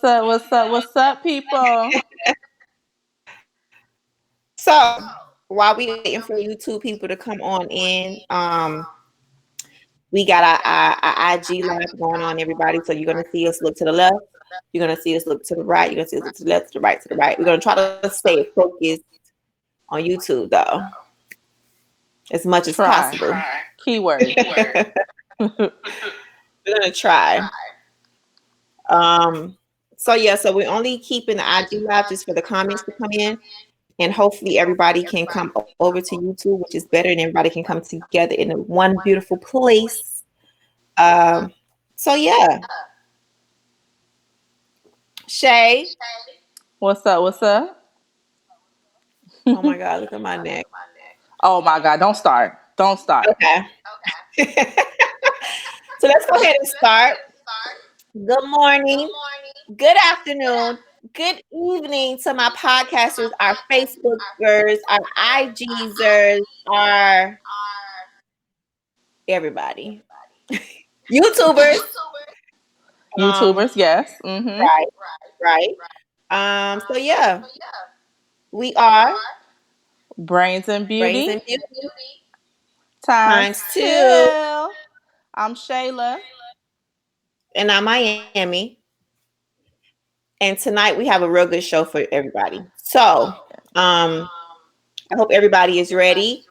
up? What's up? What's up, people? So while we waiting for YouTube people to come on in, we got our IG live going on, everybody. So you're gonna see us look to the left. You're gonna see us look to the right. You're gonna see us look to the left, to the right, to the right. We're gonna try to stay focused on YouTube though, as much as possible. Keyword. We're gonna try. So we're only keeping the IG live just for the comments to come in, and hopefully everybody can come over to YouTube, which is better, and everybody can come together in one beautiful place. So yeah, Shay. What's up? What's up? Oh my God, look at my neck. Oh my God! Don't start. Don't start. Okay. So let's go ahead and start. Good morning, good afternoon, good evening to my podcasters, our Facebookers, our IGzers, our everybody. YouTubers. YouTubers, yes. Mm-hmm. Right. So yeah, we are Brains and Brains Beauty and Beauty times times 2. two. I'm Shayla. And I'm Miami. And tonight we have a real good show for everybody. So I hope everybody is ready.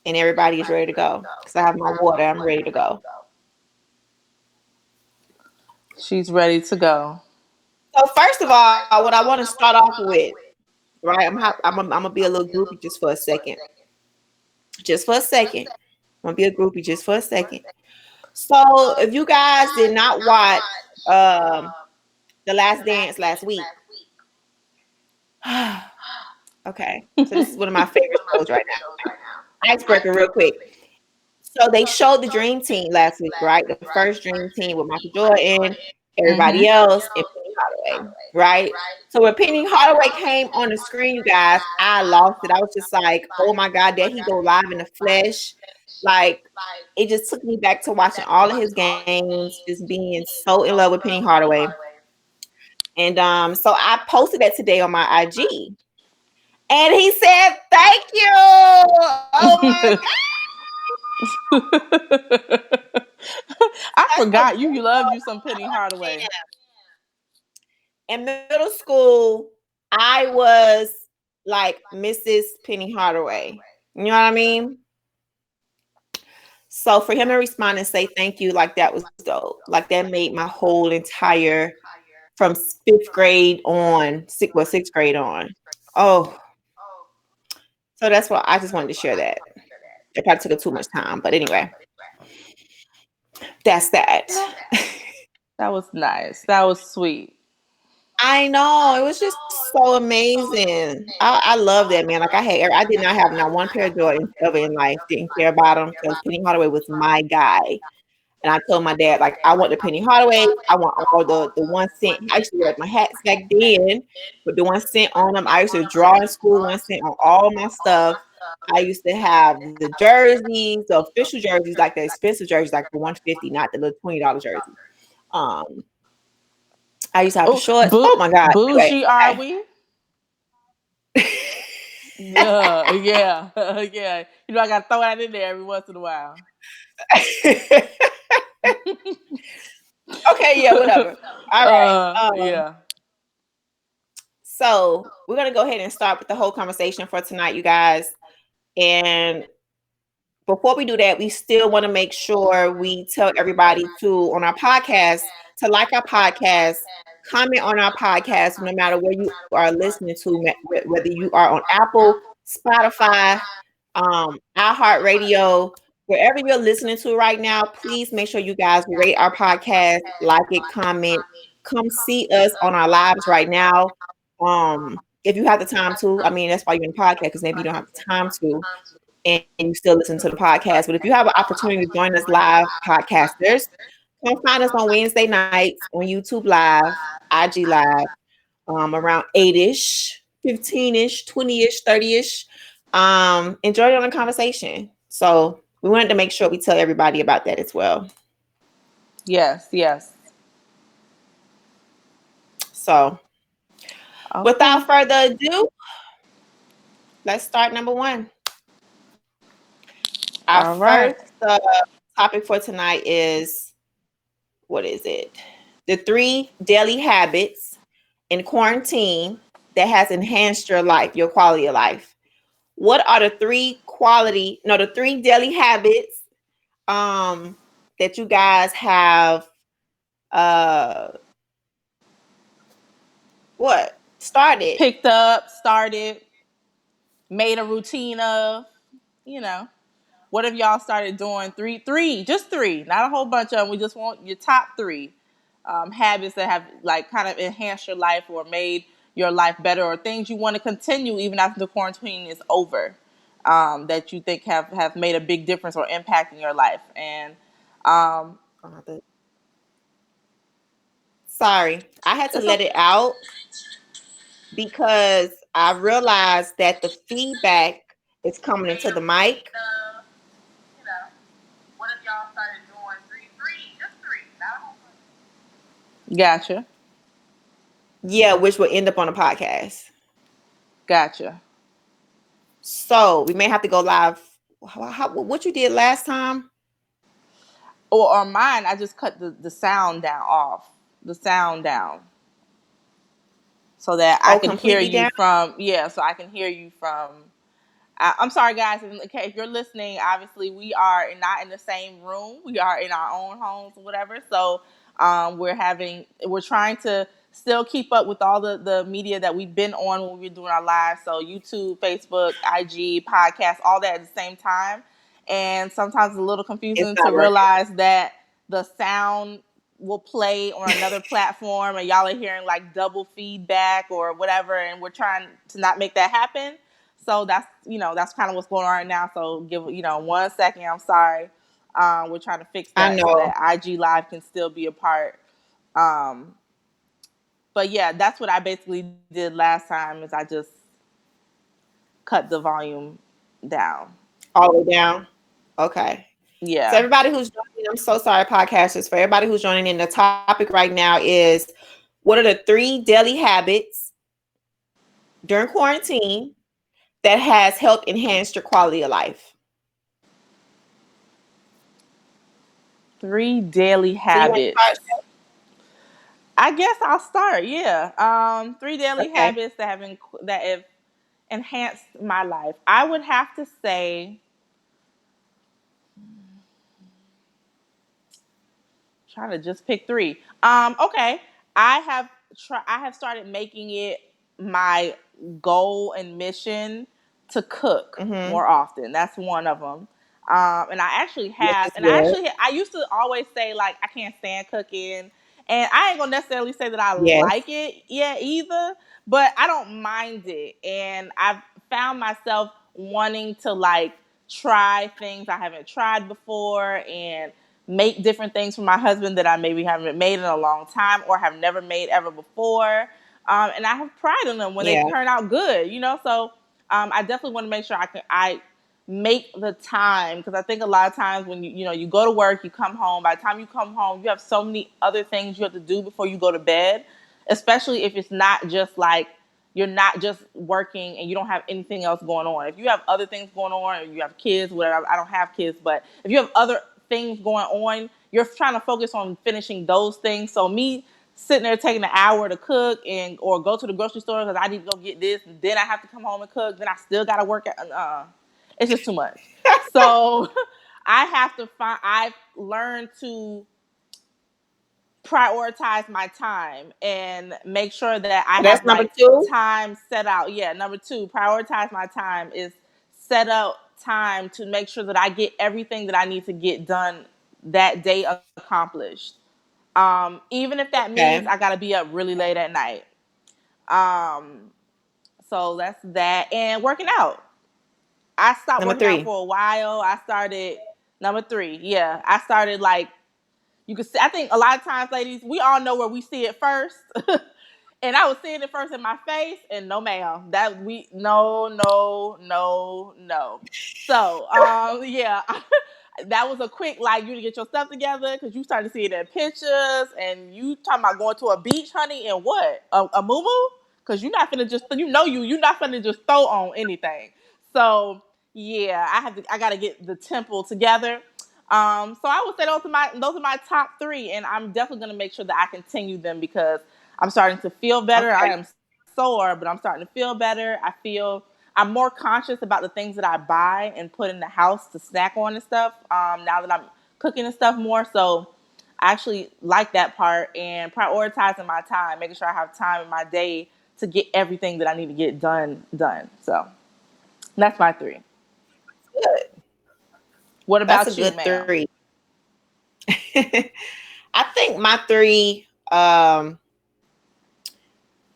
And everybody is ready to go. Because I have my water. I'm ready to go. She's ready to go. So first of all, what I want to start off with, right? I'm gonna be a little groupie just for a second. Just for a second. I'm gonna be a groupie just for a second. So if you guys did not watch The Last Dance last week, okay. So this is one of my favorite shows right now. Icebreaker, real quick. So they showed the Dream Team last week, right? The first Dream Team with Michael Jordan, everybody else, and Penny Hardaway, right? So when Penny Hardaway came on the screen, you guys, I lost it. I was just like, oh my God, there he go live in the flesh. Like, it just took me back to watching all of his games, just being so in love with Penny Hardaway. And so I posted that today on my IG. And he said, thank you. Oh my God. I forgot you love you some Penny Hardaway. In middle school, I was like Mrs. Penny Hardaway. You know what I mean? So for him to respond and say thank you, like that was dope. Like that made my whole entire from 5th grade on, 6th grade on. Oh, so that's why I just wanted to share that. It probably took up too much time, but anyway, that's that. That was nice. That was sweet. I know, it was just so amazing. I love that, man. Like I did not have not one pair of Jordans ever in life. Didn't care about them because Penny Hardaway was my guy. And I told my dad, like, I want the Penny Hardaway. I want all the 1 cent. I used to wear my hats back then with the 1 cent on them. I used to draw in school 1 cent on all my stuff. I used to have the jerseys, the official jerseys, like the expensive jerseys, like the $150, not the little $20 jersey. I used to have the shorts. Oh my God. Bougie, are we? Yeah. Yeah. You know, I gotta throw that in there every once in a while. Okay, yeah, whatever. All right. Yeah. So we're gonna go ahead and start with the whole conversation for tonight, you guys. And before we do that, we still want to make sure we tell everybody to on our podcast to like our podcast, comment on our podcast, no matter where you are listening to, whether you are on Apple, Spotify, iHeartRadio, wherever you're listening to right now. Please make sure you guys rate our podcast, like it, comment, come see us on our lives right now. If you have the time to, I mean, that's why you're in the podcast, because maybe you don't have the time to, and you still listen to the podcast. But if you have an opportunity to join us live, podcasters, come find us on Wednesday nights on YouTube Live, IG Live, around 8-ish, 15-ish, 20-ish, 30-ish. Enjoy on the conversation. So we wanted to make sure we tell everybody about that as well. Yes. So, Okay. without further ado, let's start number one. Our All right. first topic for tonight is, what is it? The 3 daily habits in quarantine that has enhanced your life, your quality of life. What are the 3 daily habits that you guys have uh what started? Picked up, started, made a routine of, you know. What if y'all started doing just three, not a whole bunch of them. We just want your top three habits that have like kind of enhanced your life or made your life better, or things you want to continue even after the quarantine is over, that you think have made a big difference or impact in your life. And um, Sorry, I had to it's let okay. it out because I realized that the feedback is coming into the mic. What if y'all started doing just three, not a whole bunch. Gotcha. Yeah, which will end up on the podcast. Gotcha. So we may have to go live. What you did last time? Or on mine, I just cut the sound down off. The sound down. So that I Oh, can hear completely you down? from, yeah, so I can hear you from. I'm sorry, guys. Okay, if you're listening, obviously we are not in the same room. We are in our own homes or whatever. So we're trying to still keep up with all the media that we've been on when we're doing our lives. So YouTube, Facebook, IG, podcast, all that at the same time. And sometimes it's a little It's confusing to not working. realize that the sound will play on another platform and y'all are hearing like double feedback or whatever, and we're trying to not make that happen. So that's kind of what's going on right now. So give 1 second. I'm sorry. We're trying to fix I that so know. that IG Live can still be a part. Um, but yeah, that's what I basically did last time. Is I just cut the volume down. All the way down. Okay. So Yeah. everybody who's joining, I'm so sorry, podcasters. For everybody who's joining in, the topic right now is, what are the 3 daily habits during quarantine that has helped enhance your quality of life? 3 daily So you want to habits. start? I guess I'll start. Yeah. 3 daily Okay. habits that have enhanced my life. I would have to say, trying to just pick three. Okay. I have started making it my goal and mission to cook Mm-hmm. more often. That's one of them. And I actually Which have, is and good. I used to always say like I can't stand cooking, and I ain't gonna necessarily say that I Yes. like it yet either, but I don't mind it, and I've found myself wanting to like try things I haven't tried before and make different things for my husband that I maybe haven't made in a long time or have never made ever before. And I have pride in them when they Yeah. turn out good. So I definitely want to make sure I make the time, because I think a lot of times when you go to work, you come home. By the time you come home, you have so many other things you have to do before you go to bed, especially if it's not just like you're not just working and you don't have anything else going on. If you have other things going on, or you have kids, whatever. I don't have kids, but if you have other things going on, you're trying to focus on finishing those things. So me sitting there taking an hour to cook or go to the grocery store because I need to go get this, and then I have to come home and cook, then I still got to work at. It's just too much. So I've learned to prioritize my time and make sure that I So that's have number like 2. time set out. Yeah, number two, prioritize my time is set out time to make sure that I get everything that I need to get done that day accomplished. Even if that means Okay. I gotta be up really late at night. Um, so that's that. And working out. I stopped Number working out 3. for a while. I started number three. Yeah, I started like you could see. I think a lot of times, ladies, we all know where we see it first. And I was seeing it first in my face, and no, ma'am, that we no, no, no, no. So, yeah, that was a quick like you to get your stuff together because you started seeing their pictures and you talking about going to a beach, honey, and what a moo because you're not gonna just you're not gonna just throw on anything. So yeah, I gotta get the temple together. So I would say those are my top three, and I'm definitely gonna make sure that I continue them because I'm starting to feel better. I Okay. am sore, but I'm starting to feel better. I'm more conscious about the things that I buy and put in the house to snack on and stuff. Now that I'm cooking and stuff more, so I actually like that part and prioritizing my time, making sure I have time in my day to get everything that I need to get done. So that's my three. Good. What That's a about you, good ma'am? three. I think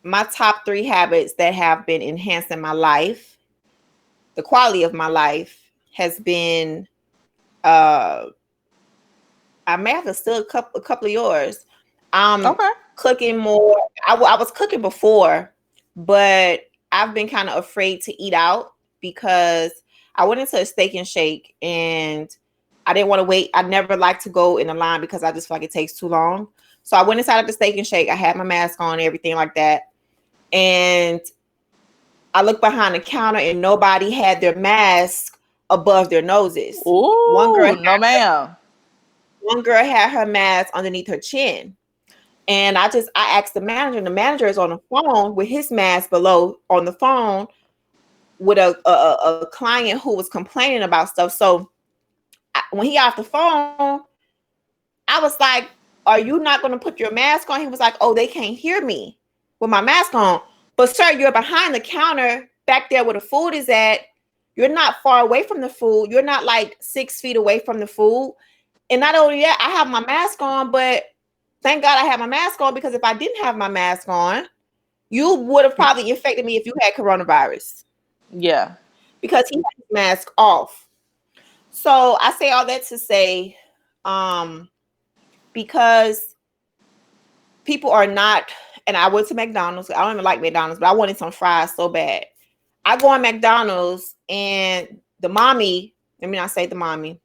my top three habits that have been enhancing my life, the quality of my life, has been. I may have to steal a couple of yours. Okay. Cooking more. I was cooking before, but I've been kind of afraid to eat out because I went into a steak and shake and I didn't want to wait. I never like to go in the line because I just feel like it takes too long. So I went inside of the steak and shake. I had my mask on, everything like that. And I looked behind the counter and nobody had their mask above their noses. One girl Ooh, no, ma'am. one girl had her mask underneath her chin. And I asked the manager, and the manager is on the phone with his mask below on the phone with a client who was complaining about stuff. So when he got off the phone, I was like, "Are you not going to put your mask on?" He was like, "Oh, they can't hear me with my mask on." But sir, you're behind the counter back there where the food is at. You're not far away from the food. You're not like 6 feet away from the food. And not only that, I have my mask on, but thank God I had my mask on because if I didn't have my mask on, you would have probably infected me if you had coronavirus Yeah. because he had his mask off. So I say all that to say, because people are not, and I went to McDonald's. I don't even like McDonald's, but I wanted some fries so bad. I go on McDonald's and the mommy, let me not say the mommy,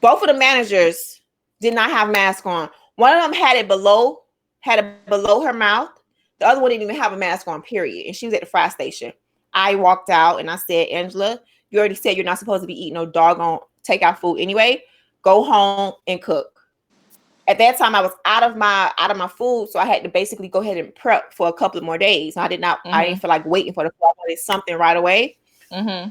both of the managers did not have masks on. One of them had it below her mouth. The other one didn't even have a mask on, period. And she was at the fry station. I walked out and I said, Angela, you already said you're not supposed to be eating no doggone takeout food anyway. Go home and cook. At that time, I was out of my food, so I had to basically go ahead and prep for a couple of more days. I didn't feel like waiting for the food. I wanted something right away,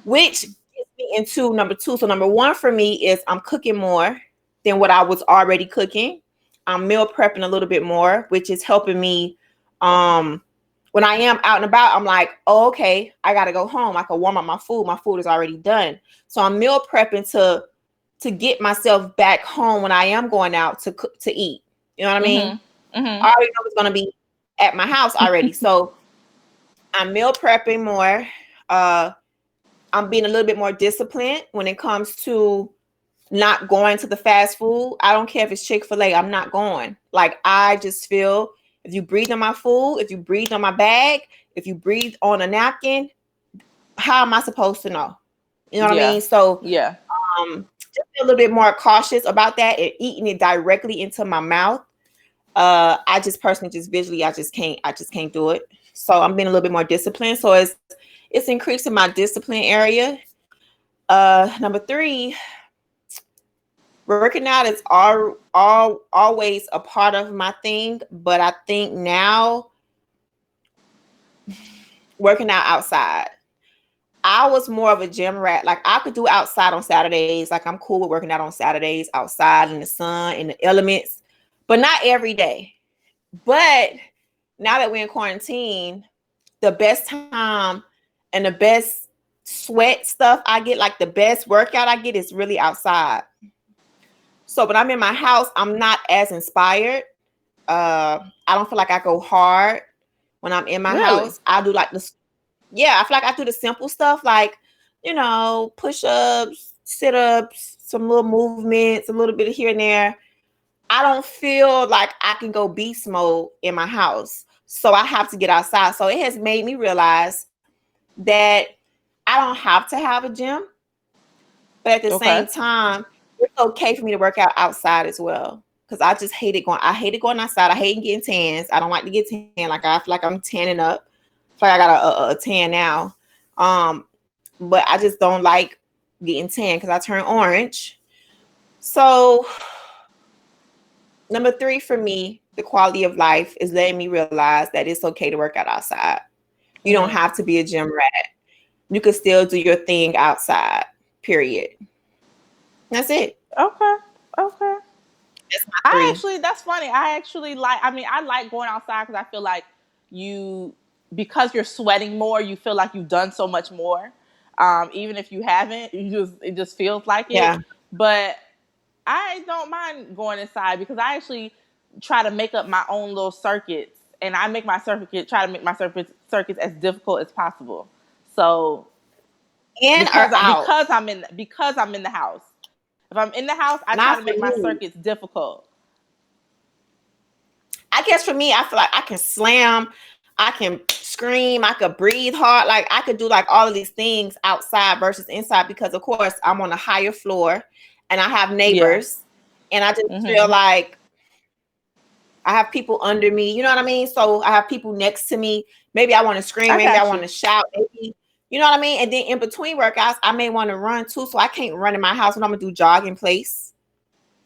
which gets me into number two. So number one for me is I'm cooking more than what I was already cooking. I'm meal prepping a little bit more, which is helping me. When I am out and about, I'm like, oh, okay, I got to go home. I can warm up my food. My food is already done. So I'm meal prepping to get myself back home when I am going out to cook, to eat. You know what I mean? I already know it's going to be at my house already. So I'm meal prepping more. I'm being a little bit more disciplined when it comes to not going to the fast food. I don't care if it's Chick-fil-A. I'm not going. Like, I just feel if you breathe on my food, if you breathe on my bag, if you breathe on a napkin, how am I supposed to know? You know what I Yeah. mean? So Yeah. just be a little bit more cautious about that and eating it directly into my mouth. I just personally, just visually, I just can't do it. So I'm being a little bit more disciplined. So it's increasing my discipline area. Number three, working out is always a part of my thing, but I think now working out outside. I was more of a gym rat. Like, I could do outside on Saturdays. Like, I'm cool with working out on Saturdays outside in the sun, in the elements, but not every day. But now that we're in quarantine, the best time and the best sweat stuff I get, like the best workout I get, is really outside. So when I'm in my house, I'm not as inspired. I don't feel like I go hard when I'm in my Really? house. I do like I feel like I do the simple stuff, like, push-ups, sit-ups, some little movements, a little bit of here and there. I don't feel like I can go beast mode in my house. So I have to get outside. So it has made me realize that I don't have to have a gym. But at the Okay. same time, it's okay for me to work out outside as well. Because I just hate it going. I hate it going outside. I hate getting tans. I don't like to get tan. Like I feel like I'm tanning up. I feel like I got a tan now. But I just don't like getting tan because I turn orange. So number 3 for me, the quality of life is letting me realize that it's okay to work out outside. You don't have to be a gym rat. You can still do your thing outside. Period. That's it. Okay. Okay. That's my 3. That's funny. I like going outside because I feel like because you're sweating more, you feel like you've done so much more. Even if you haven't, it just feels like it. Yeah. But I don't mind going inside because I actually try to make up my own little circuits, and I make my try to make my circuits as difficult as possible. So In or out. because I'm in the house. If I'm in the house, I try Not to for make my me. circuits difficult. I guess for me, I feel like I can slam, I can scream, I could breathe hard. Like I could do like all of these things outside versus inside because of course I'm on a higher floor and I have neighbors and I just feel like I have people under me. You know what I mean? So I have people next to me. Maybe I want to scream, maybe I want to shout, maybe. You know what I mean? And then in between workouts, I may want to run too. So I can't run in my house when I'm gonna do jog in place.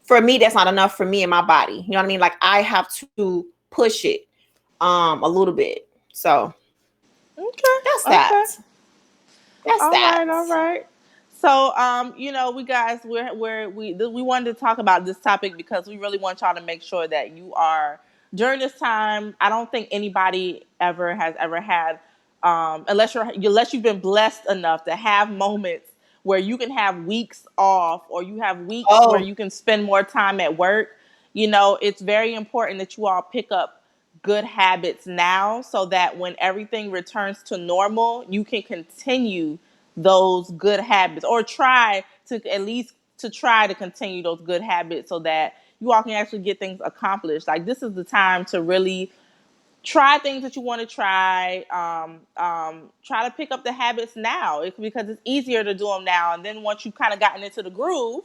For me, that's not enough for me and my body. You know what I mean? Like I have to push it a little bit. So that's that. That's All that. right, all right. So, we wanted to talk about this topic because we really want y'all to make sure that you are during this time. I don't think anybody has ever had, unless you've been blessed enough to have moments where you can have weeks off or you have weeks where you can spend more time at work. It's very important that you all pick up good habits now so that when everything returns to normal, you can continue those good habits or try to continue those good habits so that you all can actually get things accomplished. Like this is the time to really try things that you want to try. Try to pick up the habits now because it's easier to do them now. And then once you've kind of gotten into the groove,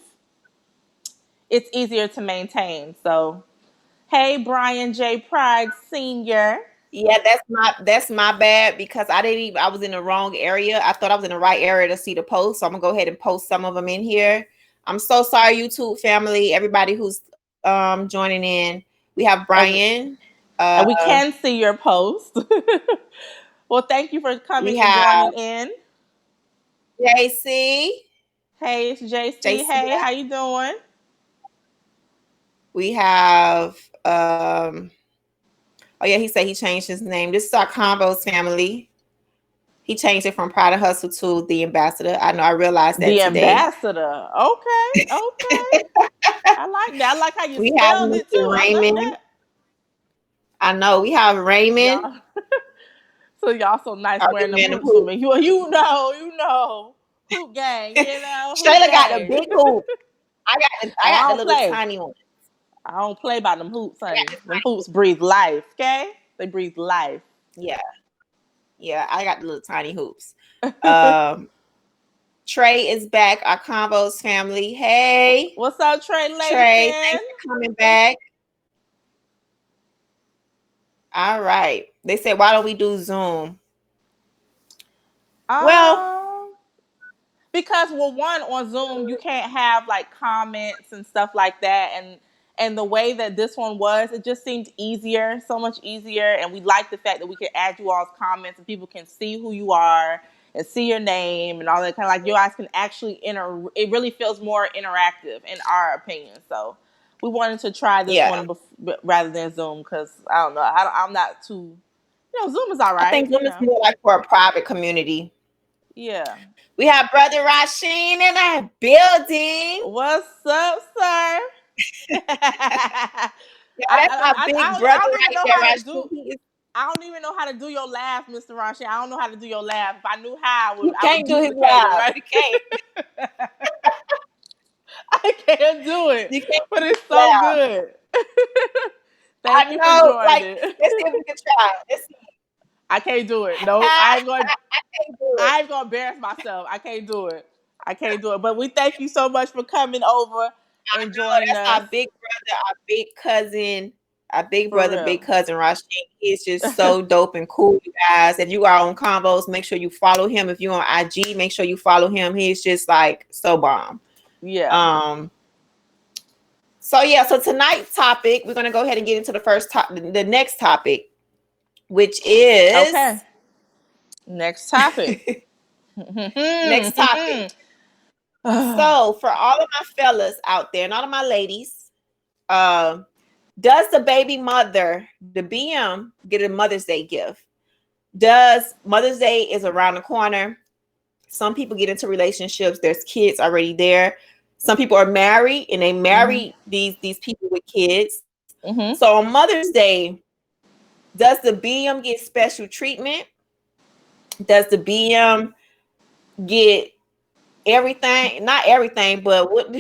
it's easier to maintain. So, hey, Brian J. Pride Sr. Yeah, that's my bad because I was in the wrong area. I thought I was in the right area to see the post. So I'm gonna go ahead and post some of them in here. I'm so sorry, YouTube family, everybody who's joining in. We have Brian. And we can see your post. Well, thank you for coming We and have joining in. JC. Hey, it's JC. JC. Hey, how you doing? We have oh yeah, he said he changed his name. This is our Convoz family. He changed it from Pride and Hustle to the Ambassador. I know I realized that the today. Ambassador. Okay. I like that. I like how you spelled it too. I love that. I know we have Raymond. Y'all. So y'all so nice wearing them hoops for me. You know, hoop gang. Shayla got the big hoop. I got the little tiny one. I don't play by them hoops, honey. Them hoops breathe life, okay? They breathe life. Yeah. Yeah, I got the little tiny hoops. Trey is back, our Convoz family. Hey. What's up, Trey Lathan? Trey, thanks for coming back. All right. They said, why don't we do Zoom? Because one on Zoom you can't have like comments and stuff like that, and the way that this one was, it just seemed easier, so much easier, and we like the fact that we can add you all's comments and people can see who you are and see your name and all that, kind of like you guys can actually it really feels more interactive in our opinion. So we wanted to try this one rather than Zoom because I don't know, I'm not too, Zoom is all right. I think Zoom is more like for a private community. Yeah. We have Brother Rasheen in our building. What's up, sir? That's my big brother. I don't even know how to do your laugh, Mr. Rasheen. I don't know how to do your laugh. If I knew how, you can't do his laugh. Right? You can't. I can't do it. You can't, but it's so good. Thank you for joining it. Let's see if we can try. Let's see. I can't do it. No, I ain't gonna embarrass myself. I can't do it. But we thank you so much for coming over. I know enjoying that's our us big brother, our big cousin, our big for brother, real. big cousin Rashid. He's just so dope and cool, you guys. If you are on Convoz, make sure you follow him. If you're on IG, make sure you follow him. He's just like so bomb. Yeah. Um, so yeah, so tonight's topic, we're gonna go ahead and get into the next topic, which Okay. is Next topic. next topic. So for all of my fellas out there and all of my ladies, does the baby mother, the BM, get a Mother's Day gift? Does Mother's Day is around the corner? Some people get into relationships. There's kids already there. Some people are married and they marry these people with kids. Mm-hmm. So on Mother's Day, does the BM get special treatment? Does the BM get everything? Not everything, but what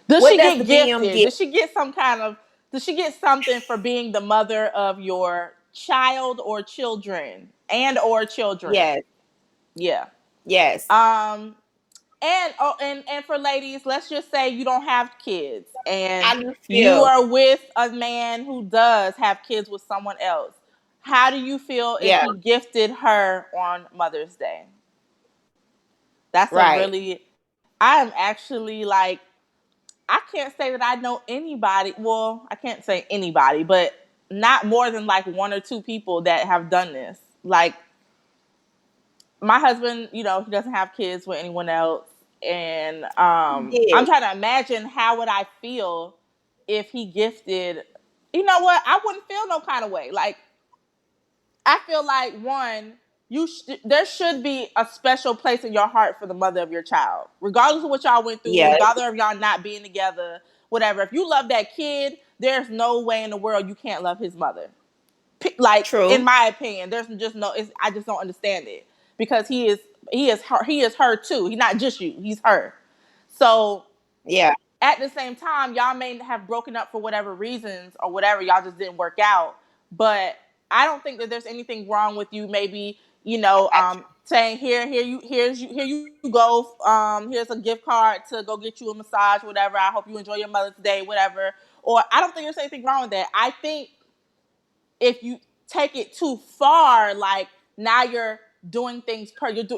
Does what she does the get BM gifted? get? Does she get some kind of? Does she get something for being the mother of your child or children or children? Yes, Yeah. yes. Um. And for ladies, let's just say you don't have kids and How do you you feel? are with a man who does have kids with someone else. How do you feel if Yeah, he gifted her on Mother's Day? That's a right. really, I am actually like, I can't say that I know anybody. Well, I can't say anybody, but not more than like one or two people that have done this. Like, my husband, he doesn't have kids with anyone else, and I'm Yeah. trying to imagine how would I feel if he gifted. You know what? I wouldn't feel no kind of way. Like, I feel like one, there should be a special place in your heart for the mother of your child, regardless of what y'all went through, Yeah, regardless of y'all not being together, whatever. If you love that kid, there's no way in the world you can't love his mother. Like, in true. my opinion, there's just no. I just don't understand it because he is her too. He's not just you. He's her. So Yeah, at the same time, y'all may have broken up for whatever reasons or whatever. Y'all just didn't work out. But I don't think that there's anything wrong with you. Maybe saying here you go. Here's a gift card to go get you a massage, whatever. I hope you enjoy your Mother's Day, whatever. Or I don't think there's anything wrong with that. I think if you take it too far, like now you're doing things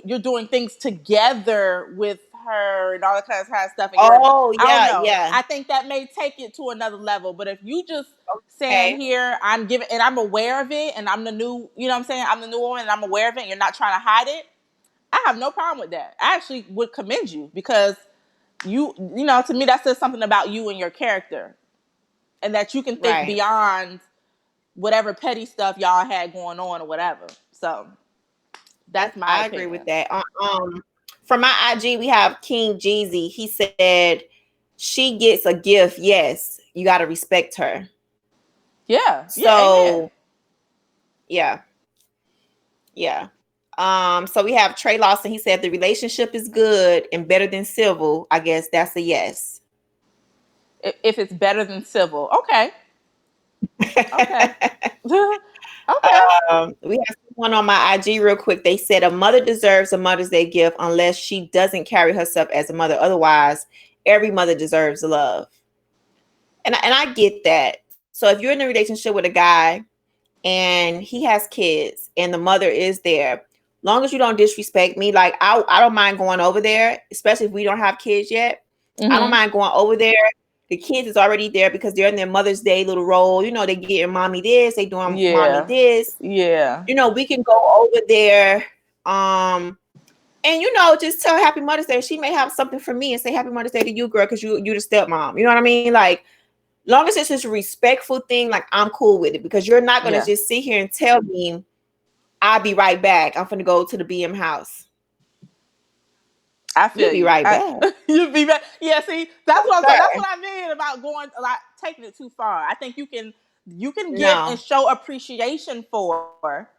you're doing things together with her and all that kind of stuff, and oh I don't yeah, know. yeah. I think that may take it to another level. But if you just saying Okay, here, I'm giving, and I'm aware of it, and I'm the new, you know what I'm saying, I'm the new woman, and I'm aware of it, and you're not trying to hide it, I have no problem with that. I actually would commend you because to me that says something about you and your character, and that you can think right. beyond whatever petty stuff y'all had going on or whatever. So that's my I agree with opinion. that. From my IG, we have King Jeezy. He said she gets a gift. Yes, you got to respect her. Yeah, yeah, amen. So yeah, yeah. So we have Trey Lawson. He said the relationship is good and better than civil. I guess that's a yes. If it's better than civil, okay, okay, okay. We have someone on my IG real quick. They said a mother deserves a Mother's Day gift unless she doesn't carry herself as a mother. Otherwise, every mother deserves love. And I get that. So if you're in a relationship with a guy and he has kids and the mother is there, long as you don't disrespect me, like I don't mind going over there, especially if we don't have kids yet. I don't Mm-hmm. mind going over there. The kids is already there because they're in their Mother's Day little role. They getting mommy this, they doing mommy Yeah, this. yeah, We can go over there. And just tell Happy Mother's Day. She may have something for me and say Happy Mother's Day to you, girl, because you the stepmom. You know what I mean? Like, long as it's just a respectful thing, like I'm cool with it because you're not gonna yeah. just sit here and tell me I'll be right back. I'm gonna go to the BM house. I You'll feel be you. right back. You be back. Yeah, see, that's what I'm saying. That's Sir. what I mean about going like taking it too far. I think you can give and No. show appreciation for,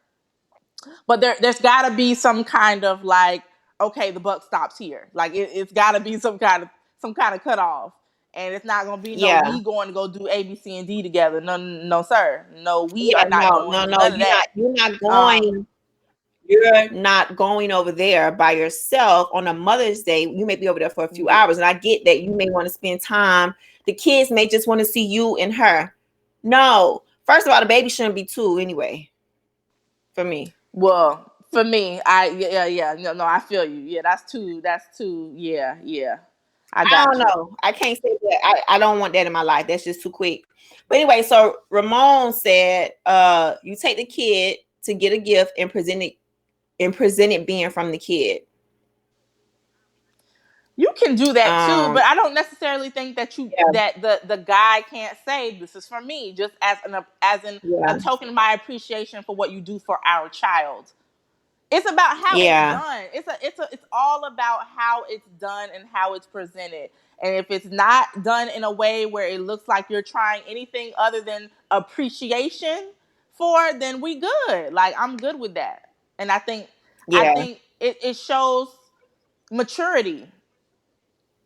but there's got to be some kind of like, okay, the buck stops here. Like it's got to be some kind of cutoff, and it's not gonna be no Yeah. we going to go do A, B, C, and D together. No, no, sir. No, we Yeah. are not No. going to No. do No. none of You're that. not. You're not Um, going. you're not going over there by yourself on a Mother's Day. You may be over there for a few hours. And I get that you may want to spend time. The kids may just want to see you and her. No. First of all, the baby shouldn't be 2 anyway. For me. Well, for me, no, I feel you. Yeah, that's too. Yeah. I I don't got you. know. I can't say that. I don't want that in my life. That's just too quick. But anyway, so Ramon said, you take the kid to get a gift and present it being from the kid. You can do that too, but I don't necessarily think that that the guy can't say this is for me, just as a token of my appreciation for what you do for our child. It's about how it's done. It's all about how it's done and how it's presented. And if it's not done in a way where it looks like you're trying anything other than appreciation for, then we good. Like, I'm good with that. And I think it shows maturity.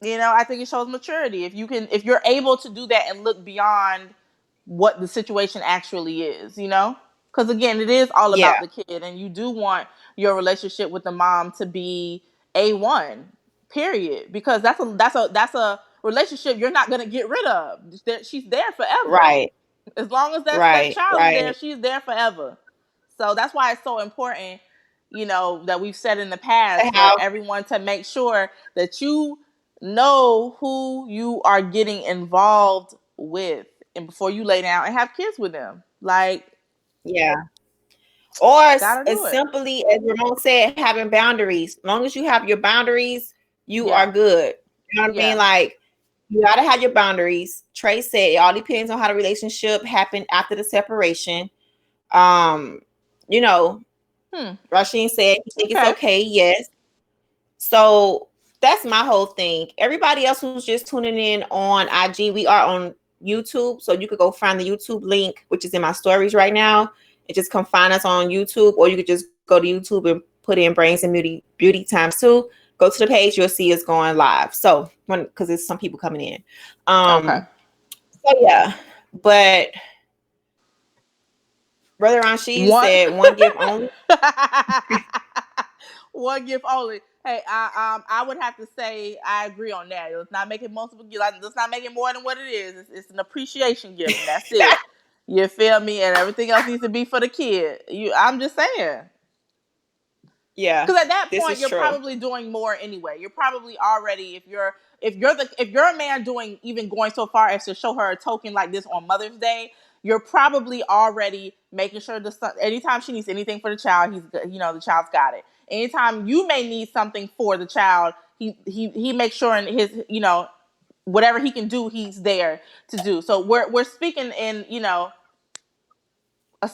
I think it shows maturity if you're able to do that and look beyond what the situation actually is, because again, it is all about the kid, and you do want your relationship with the mom to be A1, period, because that's a relationship you're not going to get rid of. She's there forever, right? As long as that child is there, she's there forever. So that's why it's so important, that we've said in the past, for everyone to make sure that you know who you are getting involved with, and before you lay down and have kids with them. Like, or as simply as Ramon said, having boundaries. As long as you have your boundaries, you are good. You know what I mean? Like, you gotta have your boundaries. Trey said it all depends on how the relationship happened after the separation. Rasheen said he think it's okay. Yes. So that's my whole thing. Everybody else who's just tuning in on IG, we are on YouTube, so you could go find the YouTube link, which is in my stories right now, and just come find us on YouTube, or you could just go to YouTube and put in Brains and Beauty times 2. Go to the page, you'll see it's going live. So because there's some people coming in. So yeah, but Brother Rashid said one gift only. One gift only. Hey, I would have to say I agree on that. Let's not make it multiple gifts. Let's not make it more than what it is. It's an appreciation gift, and that's it. You feel me? And everything else needs to be for the kid. I'm just saying. Yeah. Because at that point, you're probably doing more anyway. You're probably already, if you're a man going so far as to show her a token like this on Mother's Day, you're probably already making sure the son, anytime she needs anything for the child, the child's got it. Anytime you may need something for the child, he makes sure in his, whatever he can do, he's there to do. So we're speaking in, a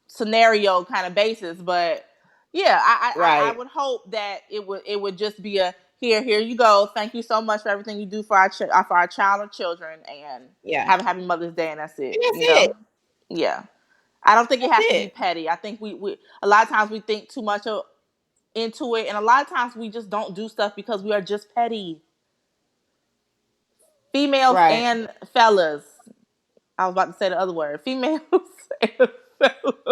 scenario kind of basis, but yeah, I would hope that it would just be a here you go. Thank you so much for everything you do for our child or children, and have a happy Mother's Day, and that's it. And that's it. Yeah. I don't think it has to be petty. I think we a lot of times we think too much into it, and a lot of times we just don't do stuff because we are just petty. Females and fellas. I was about to say the other word. Females and fellas.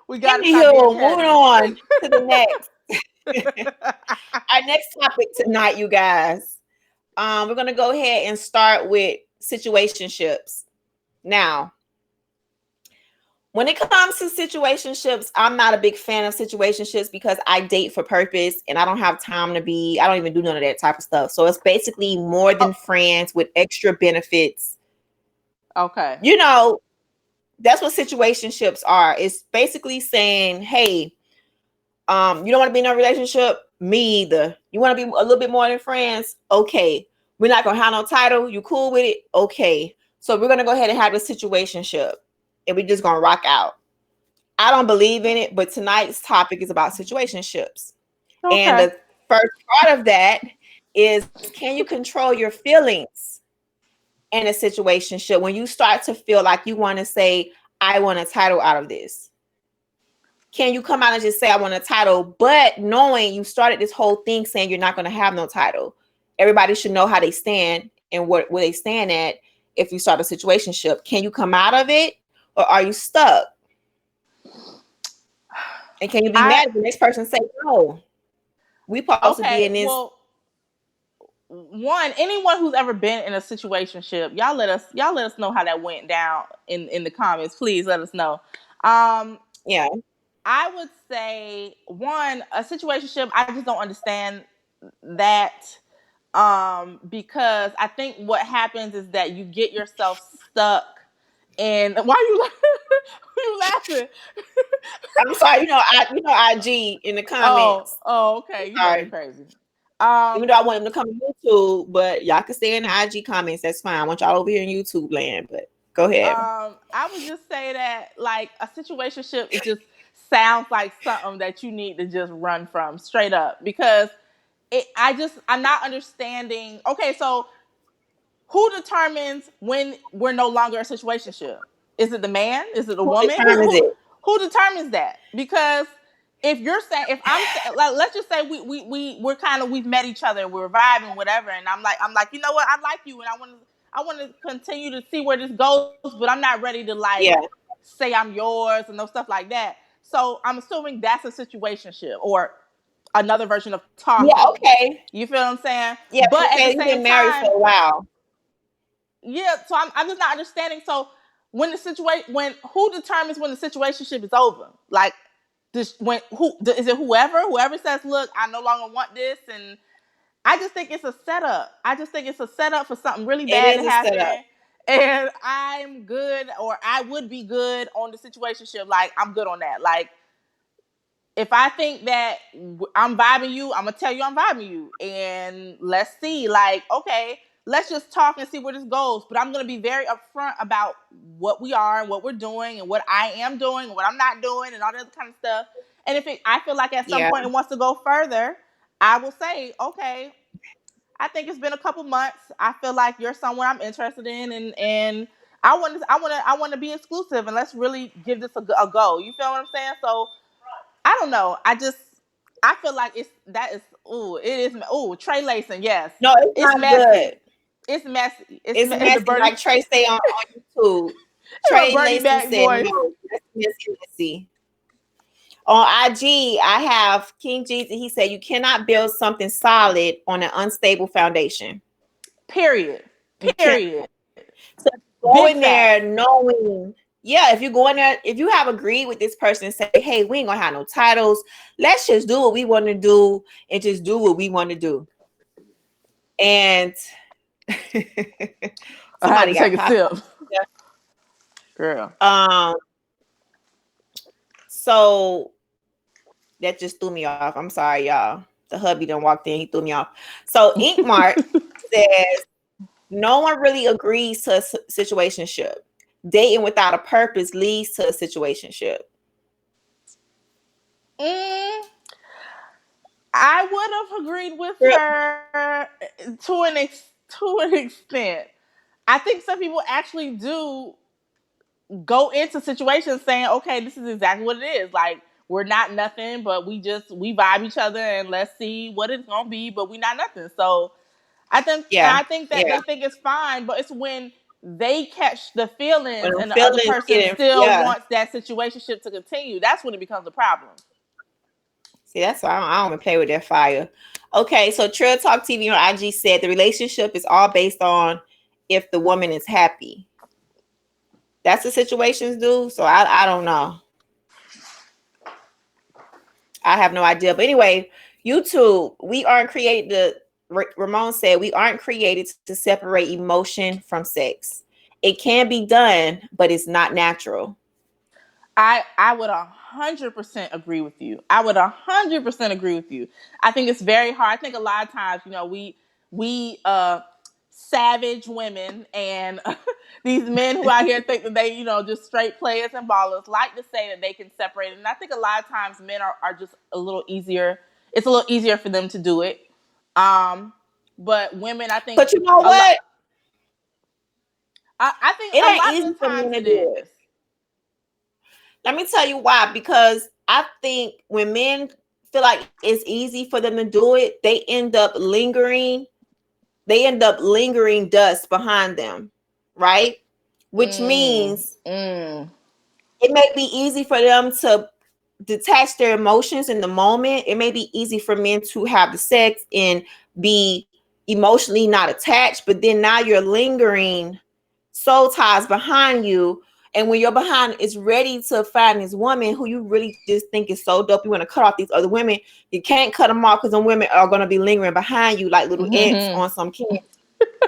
We got to moving on to the next. Our next topic tonight, you guys. We're gonna go ahead and start with situationships. Now, when it comes to situationships, I'm not a big fan of situationships because I date for purpose and I don't have time I don't even do none of that type of stuff. So it's basically more than friends with extra benefits. Okay. That's what situationships are. It's basically saying, hey, you don't want to be in a relationship? Me either. You want to be a little bit more than friends? Okay. We're not going to have no title. You cool with it? Okay. So we're going to go ahead and have a situationship. And we're just going to rock out. I don't believe in it, but tonight's topic is about situationships. Okay. And the first part of that is, can you control your feelings in a situationship when you start to feel like you want to say, I want a title out of this? Can you come out and just say, I want a title, but knowing you started this whole thing saying you're not going to have no title? Everybody should know how they stand and where they stand at if you start a situationship. Can you come out of it, or are you stuck? And can you be I mad if the next person say no? We supposed to be okay. in this. Well, one, anyone who's ever been in a situationship, y'all let us know how that went down in the comments. Please let us know. Um, Yeah. I would say one, a situationship. I just don't understand that because I think what happens is that you get yourself stuck. And why are you why are you laughing? I'm sorry. IG in the comments. Okay. You know they Sorry. crazy. Even Um, though I want them to come to YouTube, but y'all can stay in the IG comments. That's fine. I want y'all over here in YouTube land, but go ahead. I would just say that like a situationship is just sounds like something that you need to just run from straight up because I'm not understanding. Okay, so who determines when we're no longer a situationship? Is it the man? Is it the Who woman? Who determines who it? who determines that? Because if I'm like, let's just say we're kind of we've met each other, we're vibing, whatever, and I'm like, you know what, I like you, and I want to continue to see where this goes, but I'm not ready to like Yeah. say I'm yours and no stuff like that. So I'm assuming that's a situationship or another version of Yeah. talking. Okay. You feel what I'm saying? Yeah. But at the Okay. You've same been married time, for a while. yeah, so I'm just not understanding. So when who determines when the situationship is over? Like this when who is it whoever says, look, I no longer want this, and I just think it's a setup. I just think it's a setup for something really It bad to is a setup. happen. And I'm good, or I would be good on the situationship. Like I'm good on that. Like if I think that I'm vibing you, I'm gonna tell you I'm vibing you, and let's see. Like, okay, let's just talk and see where this goes. But I'm gonna be very upfront about what we are and what we're doing and what I am doing and what I'm not doing and all that other kind of stuff. And I feel like at some Yeah. point it wants to go further, I will say, okay, I think it's been a couple months. I feel like you're someone I'm interested in, and I want to be exclusive, and let's really give this a go. You feel what I'm saying? So I don't know. I feel like it is Trey Lacing, yes. No, it's It's not good. messy. It's messy. It's The messy. Bernie Like Trey say on YouTube. my Trey Bernie Lacy Mac said voice. no. That's messy. On IG, I have King Jesus. He said you cannot build something solid on an unstable foundation. Period. You can't. Period. So go Big in there facts. knowing, yeah, if you go in there, if you have agreed with this person and say, hey, we ain't gonna have no titles, let's just do what we want to do and just do what we want to do. And I had to somebody take got a popped. sip. Girl. So that just threw me off. I'm sorry, y'all. The hubby done walked in, he threw me off. So Ink Mart says no one really agrees to a situationship. Dating without a purpose leads to a situationship. I would have agreed with Girl, her to an extent. I think some people actually do go into situations saying, okay, this is exactly what it is. Like we're not nothing, but we vibe each other and let's see what it's gonna be, but we not nothing. So yeah, I think that yeah. they think it's fine, but it's when they catch the When feelings them and the other feelings person get in, still yeah. wants that situationship to continue. That's when it becomes a problem. See, that's why I don't even play with that fire. Okay, so Trill Talk TV on IG said the relationship is all based on if the woman is happy. That's the situations do. So I don't know. I have no idea. But anyway, YouTube, we aren't created Ramon said we aren't created to separate emotion from sex. It can be done, but it's not natural. I would 100% agree with you. I would 100% agree with you. I think it's very hard. I think a lot of times, we savage women and these men who out here think that they, just straight players and ballers like to say that they can separate it. And I think a lot of times men are just a little easier. It's a little easier for them to do it. But women, I think But you know a lot. what? I think It a ain't lot of easy the for men times to it do it. is. Let me tell you why. Because I think when men feel like it's easy for them to do it, they end up lingering. They end up lingering dust behind them, right? Which means Mm. it may be easy for them to detach their emotions in the moment, it may be easy for men to have the sex and be emotionally not attached, but then now you're lingering soul ties behind you. And when your behind is ready to find this woman who you really just think is so dope, you want to cut off these other women, you can't cut them off because them women are going to be lingering behind you like little ants on some candy.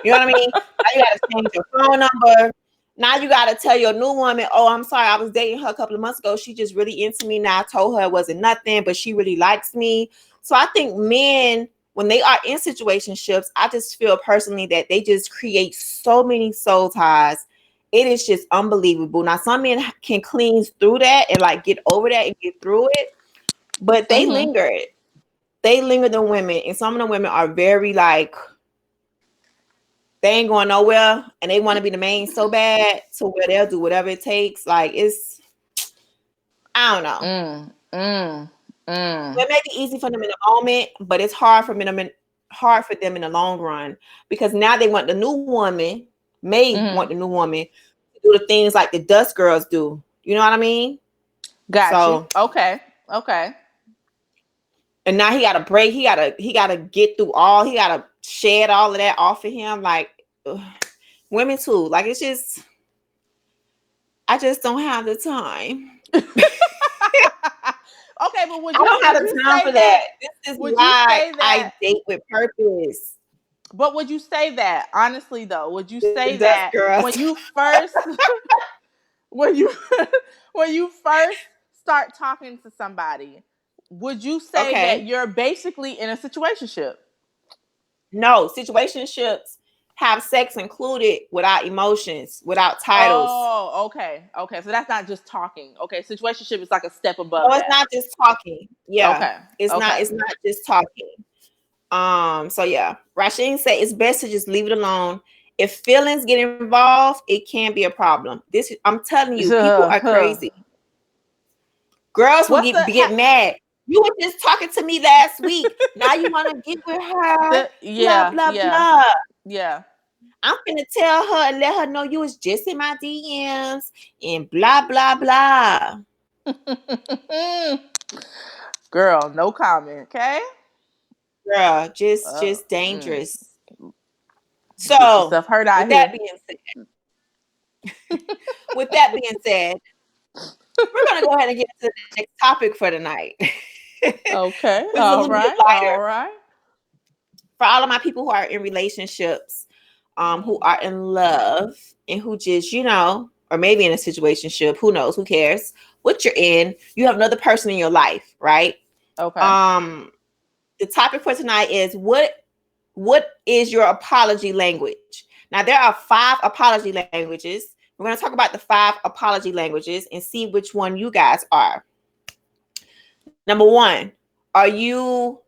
You know what I mean? Now you got to change your phone number. Now you got to tell your new woman, oh, I'm sorry, I was dating her a couple of months ago. She just really into me now. I told her it wasn't nothing, but she really likes me. So I think men, when they are in situationships, I just feel personally that they just create so many soul ties. It is just unbelievable. Now, some men can clean through that and like get over that and get through it, but they linger it. They linger the women, and some of the women are very like, they ain't going nowhere and they want to be the main so bad to where they'll do whatever it takes. Like, it's, I don't know. It may be easy for them in the moment, but it's hard for them in the long run, because now they want the new woman, want the new woman to do the things like the dust girls do. You know what I mean? Got you. Okay. And now he got to break. He got to get through all. He got to shed all of that off of him. Like, ugh. Women too. Like, it's just, I just don't have the time. Okay, but I don't have the time for that. This is why I date with purpose. But would you say that, honestly though, would you say Dust that girls. when you first when you first start talking to somebody, would you say that you're basically in a situationship? No, situationships have sex included without emotions, without titles. Oh, okay. So that's not just talking. Okay, situationship is like a step above No, that. it's not just talking. Yeah. Okay. It's not just talking. So yeah. Rasheen said it's best to just leave it alone. If feelings get involved, it can be a problem. I'm telling you, people are crazy. Girls will get mad. You were just talking to me last week. Now you want to get with her. Blah, blah, blah. Yeah. I'm gonna tell her and let her know you was just in my DMs and blah, blah, blah. Girl, no comment, okay? Girl, just dangerous. So, get yourself hurt out here. With that being said, we're gonna go ahead and get to the next topic for tonight. Okay, all right. For all of my people who are in relationships, who are in love, and who just, or maybe in a situationship, who knows, who cares what you're in, you have another person in your life, right? Okay. The topic for tonight is what is your apology language? Now, there are 5 apology languages. We're going to talk about the 5 apology languages and see which one you guys are. Number 1, are you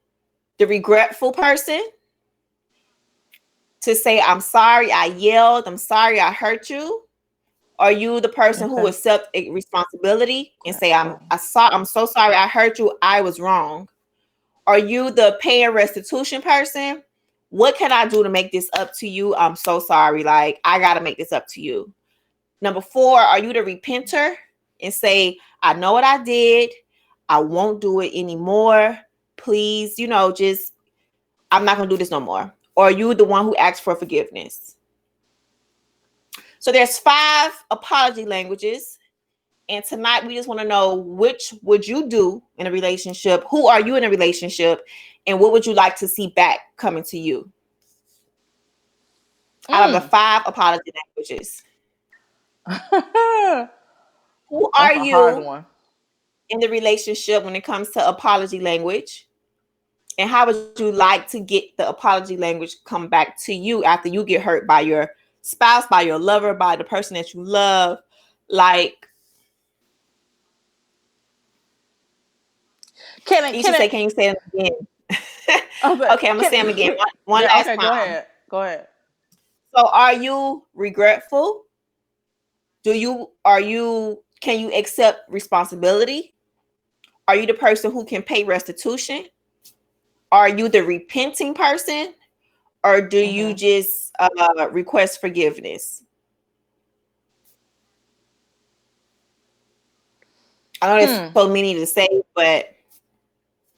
the regretful person? To say, I'm sorry I yelled, I'm sorry I hurt you? Are you the person who accepts responsibility and say, I'm so sorry I hurt you, I was wrong? Are you the pay and restitution person? What can I do to make this up to you? I'm so sorry. Like, I got to make this up to you. Number 4, are you the repenter and say, I know what I did. I won't do it anymore. Please, just, I'm not going to do this no more. Or are you the one who asks for forgiveness? So there's 5 apology languages. And tonight we just want to know, which would you do in a relationship? Who are you in a relationship? And what would you like to see back coming to you? Out of the 5 apology languages. Who are you in the relationship when it comes to apology language? And how would you like to get the apology language come back to you after you get hurt by your spouse, by your lover, by the person that you love? Like, can you say it again? Okay, I'm gonna say them again. One last time. Go ahead. So, are you regretful? Can you accept responsibility? Are you the person who can pay restitution? Are you the repenting person? Or do you just request forgiveness? I know there's so many to say, but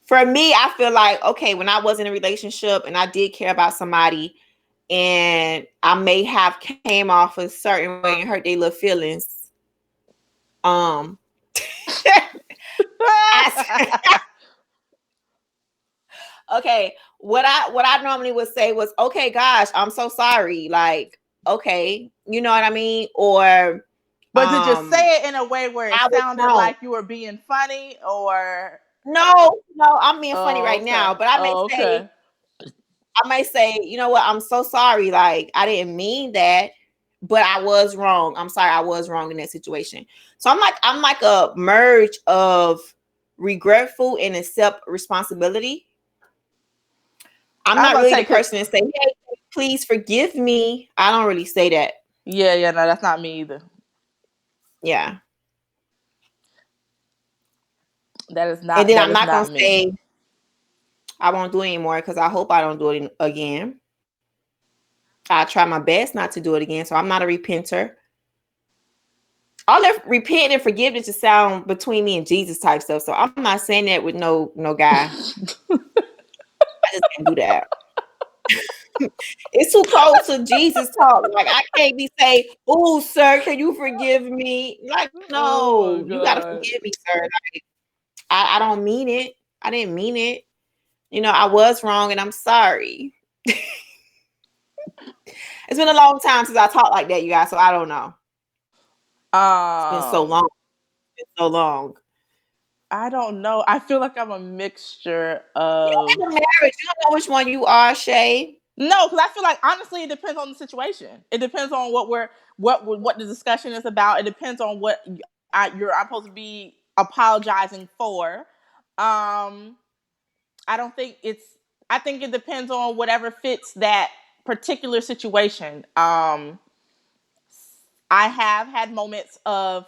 for me, I feel like, okay, when I was in a relationship and I did care about somebody and I may have came off a certain way and hurt their little feelings, I, okay, what I normally would say was, okay, gosh, I'm so sorry. Like, okay, you know what I mean? Or But did you say it in a way where it I was sounded wrong. like you were being funny, or? No, I'm being funny Oh, right okay. now, but I Oh, okay. may say, you know what, I'm so sorry. Like, I didn't mean that, but I was wrong. I'm sorry, I was wrong in that situation. So I'm like a merge of regretful and accept responsibility. I'm I was not about to really say, the person to say, hey, please forgive me. I don't really say that. yeah, no, that's not me either. Yeah. And then That I'm is not gonna not me. say I won't do it anymore because I hope I don't do it again. I try my best not to do it again. So I'm not a repenter. All that repent and forgiveness to sound between me and Jesus type stuff. So I'm not saying that with no guy. I just can't do that. It's too close to Jesus talk. Like, I can't be saying, "Oh, sir, can you forgive me?" Like, Oh my no, you gotta god. forgive me, sir. Like, I don't mean it. I didn't mean it. You know, I was wrong and I'm sorry. It's been a long time since I talked like that, you guys. So I don't know. It's been so Um, long. It's been so long. I don't know. I feel like I'm a mixture You of. in a marriage. You don't know which one you are, Shay. No, because I feel like honestly, it depends on the situation. It depends on what the discussion is about. It depends on what I'm supposed to be apologizing for. I don't think it's. I think it depends on whatever fits that particular situation. I have had moments of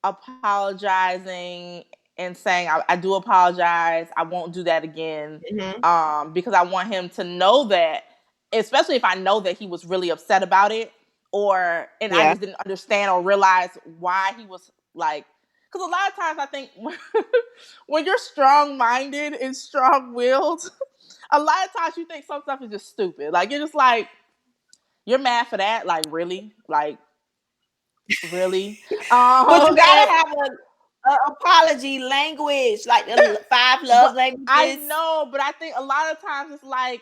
apologizing and saying I do apologize. I won't do that again, Mm-hmm. because I want him to know that, especially if I know that he was really upset about it, or and I Yeah. just didn't understand or realize why he was like. Because a lot of times I think when you're strong minded and strong willed, a lot of times you think some stuff is just stupid. Like you're just like, you're mad for that. Like really. But you And, gotta have a apology language, like the 5 love but I languages. know, but I think a lot of times it's like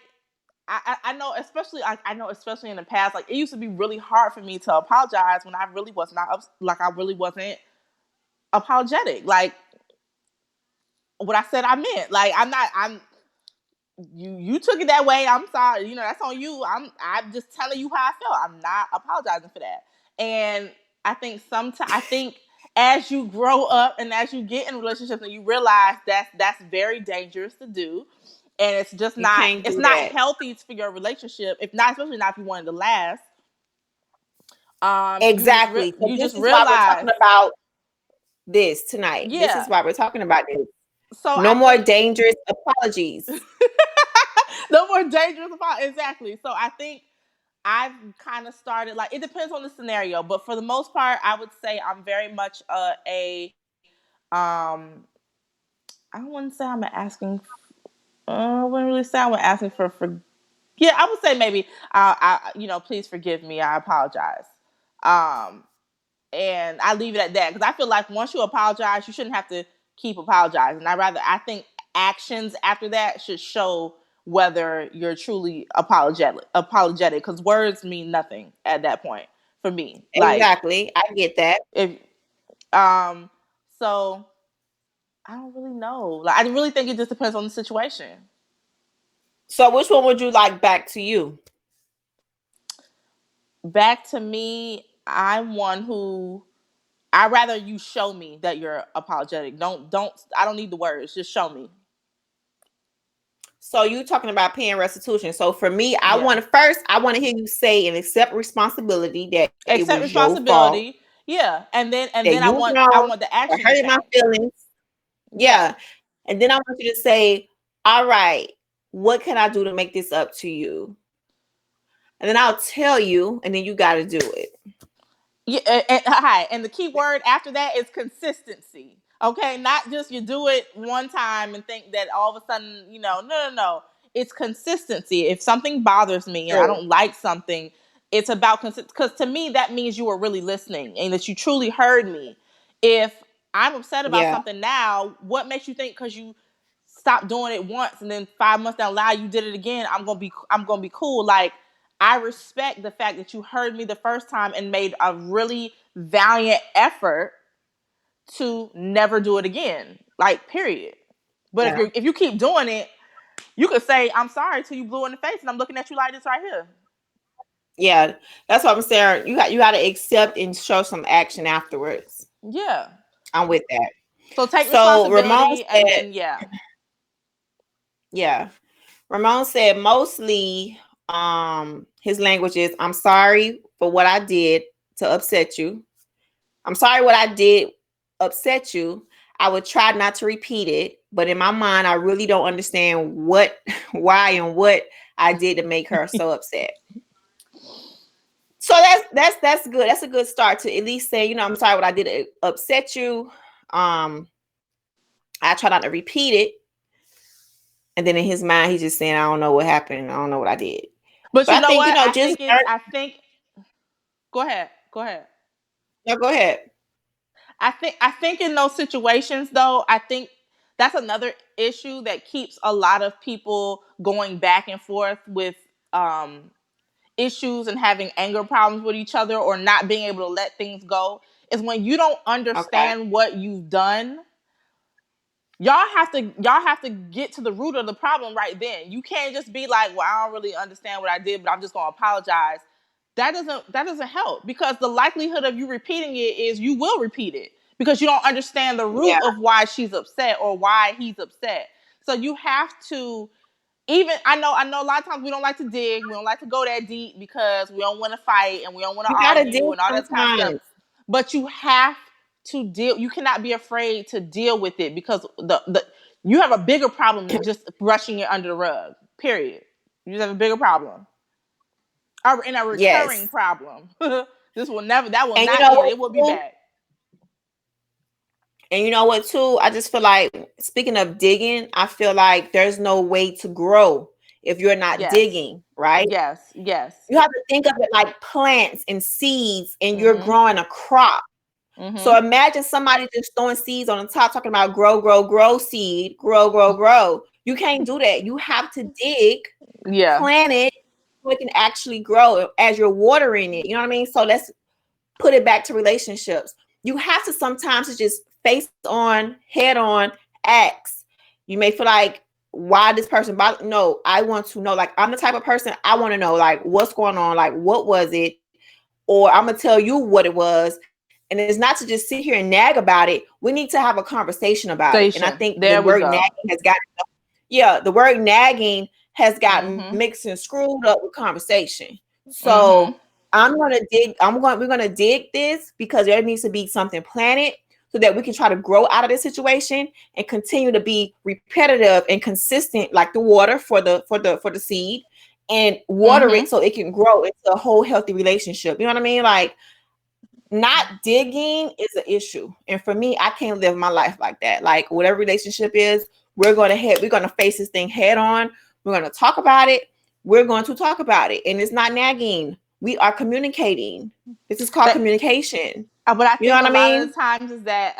I know, especially I know, especially in the past, like it used to be really hard for me to apologize when I really was not like I really wasn't apologetic. Like what I said, I meant. Like I'm not. I'm you took it that way. I'm sorry. You know that's on you. I'm just telling you how I felt. I'm not apologizing for that. And I think sometimes as you grow up and as you get in relationships and you realize that's very dangerous to do, and it's just You not can't it's do not that. healthy for your relationship. If not, especially not if you wanted to last. Exactly. So You this just is why we're realize, talking about this tonight. This is yeah. why we're talking about this. So No I more think dangerous apologies. no more dangerous about exactly. So I think I've kind of started like it depends on the scenario, but for the most part, I would say I'm very much a I don't want to say I'm asking. I wouldn't really say I'm asking for. Yeah, I would say maybe please forgive me. I apologize. Um, and I leave it at that because I feel like once you apologize, you shouldn't have to keep apologizing. I think actions after that should show whether you're truly apologetic because words mean nothing at that point for me. Like Exactly. I get that. if um so I don't really know. Like I really think it just depends on the situation. So which one would you like back to you? Back to me, I'm one who I rather you show me that you're apologetic. Don't I don't need the words. Just show me. So you talking about paying restitution. So for me, I Yeah. want to hear you say and accept responsibility that it Accept was your fault, responsibility. Yeah. And that then you was I wrong, want the for action to hurting my change. feelings. Yeah. Yeah. And then I want you to say, all right, what can I do to make this up to you? And then I'll tell you, and then you got to do it. Yeah, hi. And the key word after that is consistency. Okay, not just you do it one time and think that all of a sudden, no. It's consistency. If something bothers me and I True. don't like something, it's about because to me that means you were really listening and that you truly heard me. If I'm upset about Yeah. something now, what makes you think because you stopped doing it once and then 5 months down the line you did it again, I'm gonna be cool? Like, I respect the fact that you heard me the first time and made a really valiant effort to never do it again. Like, period. But Yeah. if you keep doing it, you could say I'm sorry till you blew in the face, and I'm looking at you like this right here. Yeah. That's what I'm saying. You got to accept and show some action afterwards. Yeah. I'm with that. So take So Ramon responsibility, and said, then yeah. yeah. Ramon said mostly his language is, I'm sorry for what I did to upset you. I'm sorry what I did upset you. I would try not to repeat it, but in my mind, I really don't understand what, why, and what I did to make her so upset. So that's good. That's a good start to at least say, I'm sorry what I did to upset you. I try not to repeat it. And then in his mind, he's just saying, I don't know what happened. I don't know what I did. But But you I know think, what? just learn. Go ahead. Go ahead. No, go ahead. I think in those situations though, I think that's another issue that keeps a lot of people going back and forth with um issues and having anger problems with each other or not being able to let things go is when you don't Okay. understand what you've done. Y'all have to get to the root of the problem right then. You can't just be like, well, I don't really understand what I did, but I'm just gonna apologize. That doesn't help, because the likelihood of you repeating it is you will repeat it because you don't understand the root Yeah. of why she's upset or why he's upset. So you have to, even I know a lot of times we don't like to dig, we don't like to go that deep because we don't want to fight and we don't want to You got to argue deal and all that kind of stuff. sometimes. But you have to deal. You cannot be afraid to deal with it because the you have a bigger problem than just brushing it under the rug. Period. You just have a bigger problem, and a recurring Yes. problem. That will And you not know end. what, It will be too? back. And you know what, too? I just feel like, speaking of digging, I feel like there's no way to grow if you're not Yes. digging, right? Yes. Yes. You have to think of it like plants and seeds, and you're Mhm. growing a crop. So Mhm. imagine somebody just throwing seeds on the top, talking about grow, grow, grow seed, grow, grow, grow. You can't do that. You have to dig, Yeah. plant it, so it can actually grow as you're watering it. You know what I mean? So let's put it back to relationships. You have to sometimes just face on, head on, ask. You may feel like, why this person bother? No, I want to know. Like, I'm the type of person, I want to know, like, what's going on? Like, what was it? Or I'm gonna tell you what it was. And it's not to just sit here and nag about it. We need to have a conversation about it. And I Station. think the There we word go. nagging has got, the word nagging has got Mhm. mixed and screwed up with conversation. Mhm. So we're gonna dig this because there needs to be something planted so that we can try to grow out of this situation and continue to be repetitive and consistent, like the water for the seed, and water it Mhm. so it can grow into a whole healthy relationship. You know what I mean? Like, not digging is an issue. And for me, I can't live my life like that. Like, whatever relationship is, we're gonna face this thing head on. We're gonna talk about it. We're going to talk about it. And it's not nagging. We are communicating. This is called That communication. But I You know think what a I lot of mean? the times is that,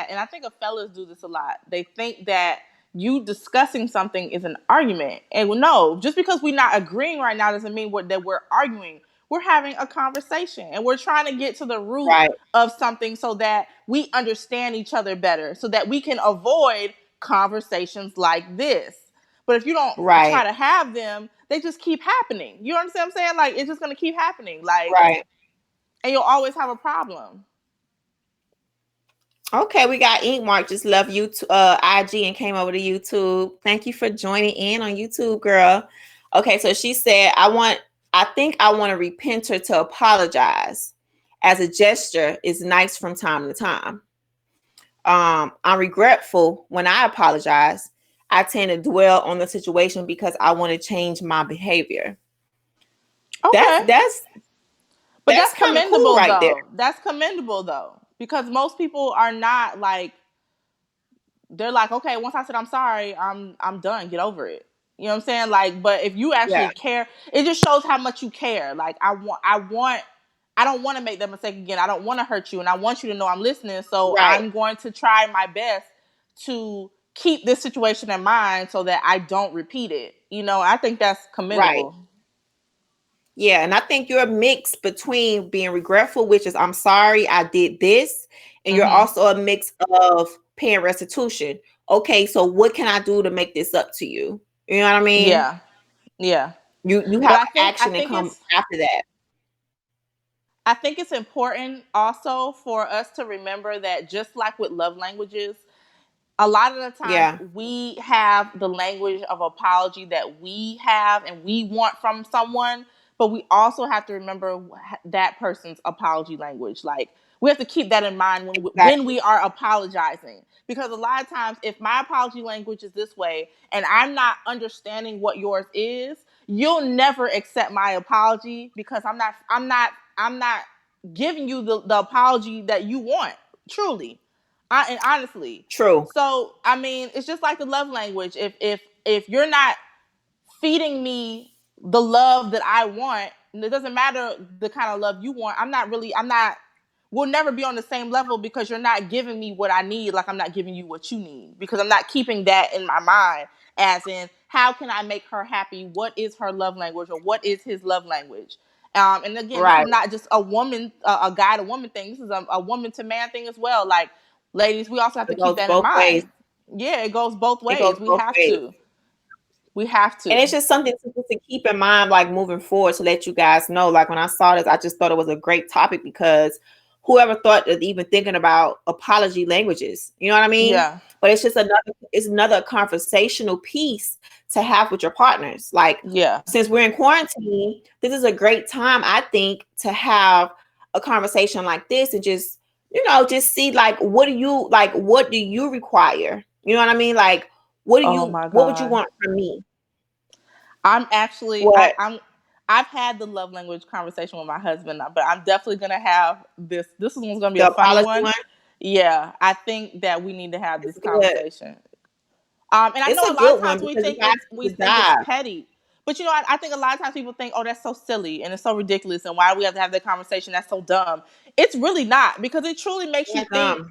and I think fellas do this a lot. They think that you discussing something is an argument, and no, just because we're not agreeing right now doesn't mean that we're arguing. We're having a conversation, and we're trying to get to the root Right, of something so that we understand each other better, so that we can avoid conversations like this. But if you don't try right, to have them, they just keep happening. You understand what I'm saying? Like, it's just gonna keep happening. Like, right. and you'll always have a problem. Okay, we got Ink Mark just love YouTube, IG, and came over to YouTube. Thank you for joining in on YouTube, girl. Okay, so she said, I think I want a repenter to apologize as a gesture is nice from time to time. I'm regretful when I apologize. I tend to dwell on the situation because I want to change my behavior. That's Okay. that's But That's that's kind of cool commendable right there. though. That's commendable though. Because most people are not like, they're like, okay, once I said I'm sorry, I'm done. Get over it. You know what I'm saying? Like, but if you Yeah, actually care, it just shows how much you care. Like, I don't want to make that mistake again. I don't want to hurt you, and I want you to know I'm listening. So right, I'm going to try my best to keep this situation in mind so that I don't repeat it. You know, I think that's right. commendable. Yeah, and I think you're a mix between being regretful, which is I'm sorry I did this, and you're Mm-hmm. also a mix of paying restitution. Okay, so what can I do to make this up to you? You know what I mean? Yeah, yeah. You But have I action and think come after that. I think it's important also for us to remember that just like with love languages, a lot of the times Yeah, we have the language of apology that we have and we want from someone, but we also have to remember that person's apology language. Like, we have to keep that in mind when exactly. we are apologizing, because a lot of times if my apology language is this way and I'm not understanding what yours is, you'll never accept my apology because I'm not giving you the apology that you want, truly, and honestly. True. So I mean, it's just like the love language. If you're not feeding me the love that I want, and it doesn't matter the kind of love you want. I'm not. We'll never be on the same level because you're not giving me what I need. Like, I'm not giving you what you need, because I'm not keeping that in my mind. As in, how can I make her happy? What is her love language, or what is his love language? And again, this is Right. not just a woman, a guy to woman thing. This is a woman to man thing as well. Like, ladies, we also have to It keep goes that in both ways. mind. Yeah, it goes both It goes ways. We both have ways. to. We have And to. it's just something to keep in mind, like moving forward, to let you guys know. Like when I saw this, I just thought it was a great topic because whoever thought of even thinking about apology languages, you know what I mean? Yeah. But it's another conversational piece to have with your partners. Like Yeah. since we're in quarantine, this is a great time, I think, to have a conversation like this and just, just see like what do you require? You know what I mean? Like Oh my what would you God. want from me? I'm actually What? I've had the love language conversation with my husband, but I'm definitely gonna have this. This one's gonna be The a funny apology one. one? Yeah, I think that we need to have It's this good. conversation. And I It's know a a lot of good one times because it's actually we a think it's dive. petty, but I think a lot of times people think, oh, that's so silly and it's so ridiculous, and why do we have to have that conversation? That's so dumb. It's really not, because it truly makes you Hands think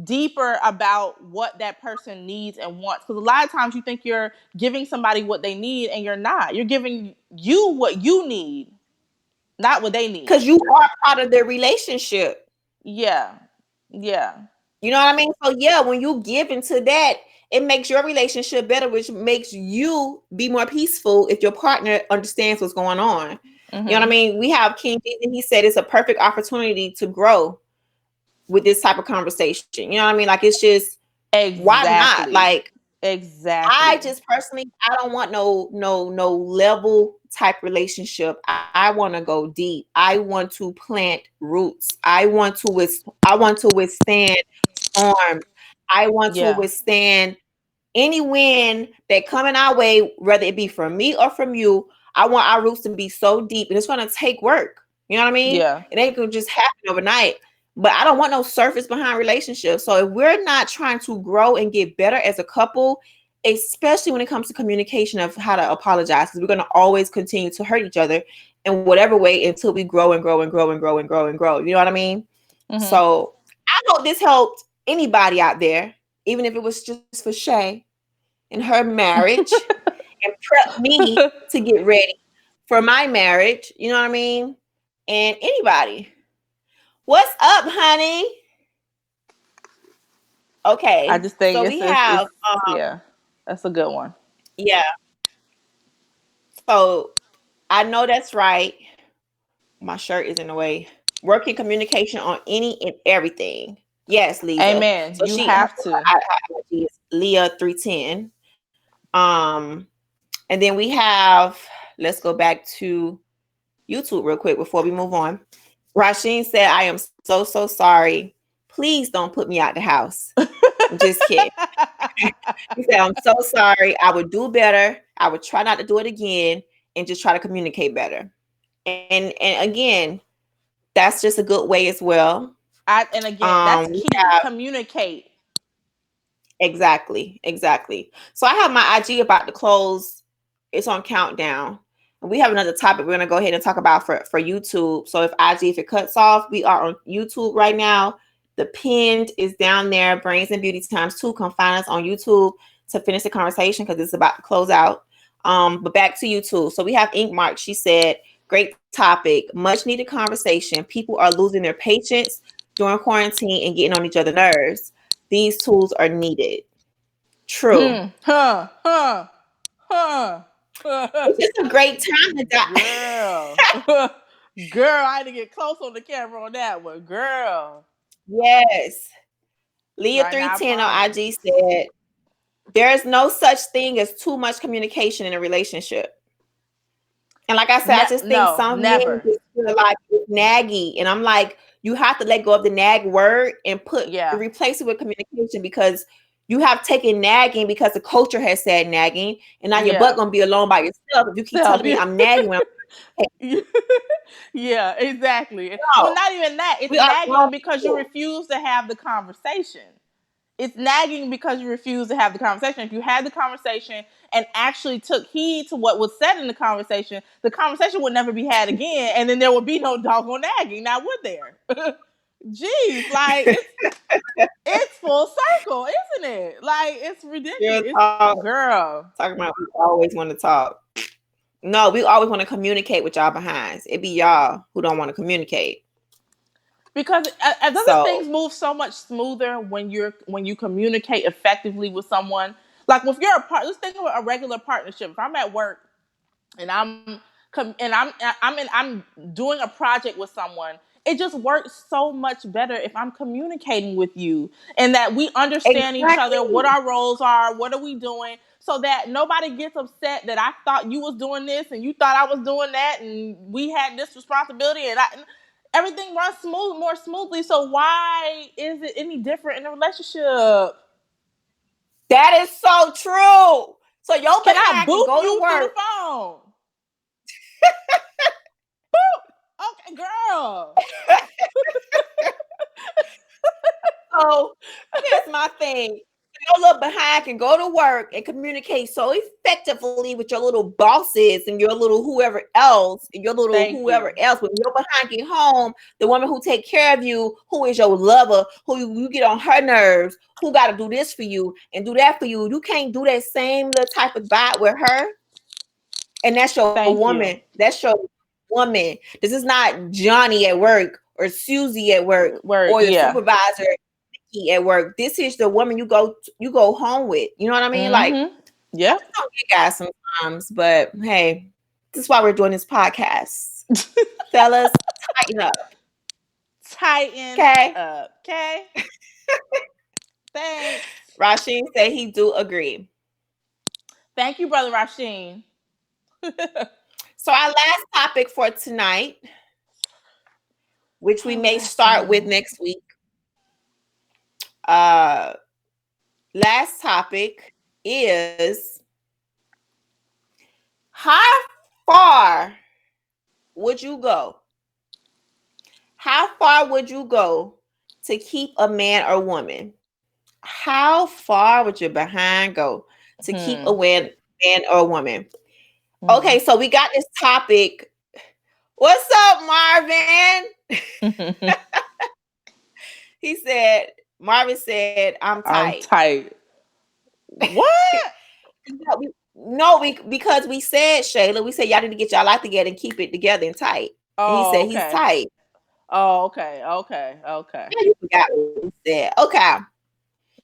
deeper about what that person needs and wants. Because a lot of times you think you're giving somebody what they need, and you're not. You're giving you what you need, not what they because need. you are part of the relationship. Yeah, yeah, You know what I mean? So yeah, when you give into that, it makes your relationship better, which makes you be more peaceful if your partner understands what's going on. You know what I mm-hmm. mean? We have King Jesus, he said it's a perfect opportunity to grow with this type of conversation. You know what I mean? Like it's just why not? Exactly, Like I exactly. just personally, I don't want no level type relationship. I want to go deep. I want to plant roots. I want to withstand storms. I want to Yeah, withstand any wind that coming our way, whether it be from me or from you. I want our roots to be so deep, and it's going to take work. You know what I mean? yeah, It ain't gonna just happen overnight. But I don't want no surface behind relationships. So if we're not trying to grow and get better as a couple, especially when it comes to communication of how to apologize, because we're going to always continue to hurt each other in whatever way until we grow and grow and grow and grow and grow and grow. You know what I mean? mm-hmm. So I hope this helped anybody out there, even if it was just for Shay in her marriage, and prep me to get ready for my marriage. You know what I mean? And anybody. What's up, honey? I Okay, just think so we have it's yeah, that's a good one. yeah. So I know that's right. My shirt is in the way. Working communication on any and everything. Yes, Lisa. Amen. So You she her have to. IG is Leah 310. Um, and then we have, let's go back to YouTube real quick before we move on. Rasheen said, I am so sorry. Please don't put me out the house. I'm just kidding. He said, I'm so sorry. I would do better. I would try not to do it again and just try to communicate better. And again, That's just a good way as well. And again, that's We key. have Communicate. exactly. So I have my IG about to close. It's on countdown. And we have another topic we're gonna go ahead and talk about for YouTube. So if it cuts off, we are on YouTube right now. The pinned is down there. Brains and Beauty times 2. Come find us on YouTube to finish the conversation because it's about to close out. But back to YouTube. So we have Ink Mark. She said, great topic, much needed conversation. People are losing their patience during quarantine and getting on each other's nerves. These tools are needed. True. Huh. Huh. Huh. It's just a great time to die. Girl. Girl, I had to get close on the camera on that one. Girl. Yes. Leah Right now, I 310 on promise. IG said, there is no such thing as too much communication in a relationship. And like I said, I just think No, some men never. just feel like it's naggy. And I'm like, you have to let go of the nag word and replace it with communication, because you have taken nagging because the culture has said nagging, and now your butt gonna be alone by yourself if you keep telling me I'm nagging when I'm yeah, exactly. no, Well, not even that. It's we are nagging grown because you people. refuse to have the conversation. It's nagging because you refuse to have the conversation. If you had the conversation and actually took heed to what was said in the conversation would never be had again, and then there would be no doggone nagging. Now, would there? Jeez, like it's full circle, isn't it? Like it's ridiculous. Real It's talk. girl. Talking about we always want to talk. No, we always want to communicate with y'all behinds. It be y'all who don't want to communicate. Because doesn't So things move so much smoother when you communicate effectively with someone? Like if you're let's think of a regular partnership. If I'm at work and I'm doing a project with someone, it just works so much better if I'm communicating with you and that we understand each other, what our roles are, what are we doing, so that nobody gets upset that I thought you was doing this and you thought I was doing that and we had this responsibility and everything runs more smoothly. So why is it any different in a relationship? that is so true. So your Can I behind can boop go to you through the work. phone? Boop. Okay, girl. So here's my thing. Your little behind can go to work and communicate so effectively with your little bosses and your little whoever else, and your little Thank whoever you. else. When your behind get home, the woman who take care of you, who is your lover, who you get on her nerves, who got to do this for you and do that for you. You can't do that same little type of vibe with her. And that's your Thank woman. you. That's your woman. This is not Johnny at work or Susie at work Word, or your yeah. supervisor at work. This is the woman you go home with. You know what I mean? Like, Mm-hmm. I Yep. just don't get guys sometimes, but hey, this is why we're doing this podcast. Fellas, tighten up. Tighten Okay. up. Okay. Thanks. Rasheen said he do agree. Thank you, Brother Rasheen. So our last topic for tonight, which we may start with next week. Last topic is, how far would you go? How far would you go to keep a man or woman? How far would your behind go to keep a man or woman? Okay, so we got this topic. What's up, Marvin? Marvin said, I'm tight. I'm tight. What? Because we said, Shayla, we said y'all need to get y'all life together and keep it together and tight. And he said he's tight. Oh, okay. Yeah, you forgot what he said. Okay.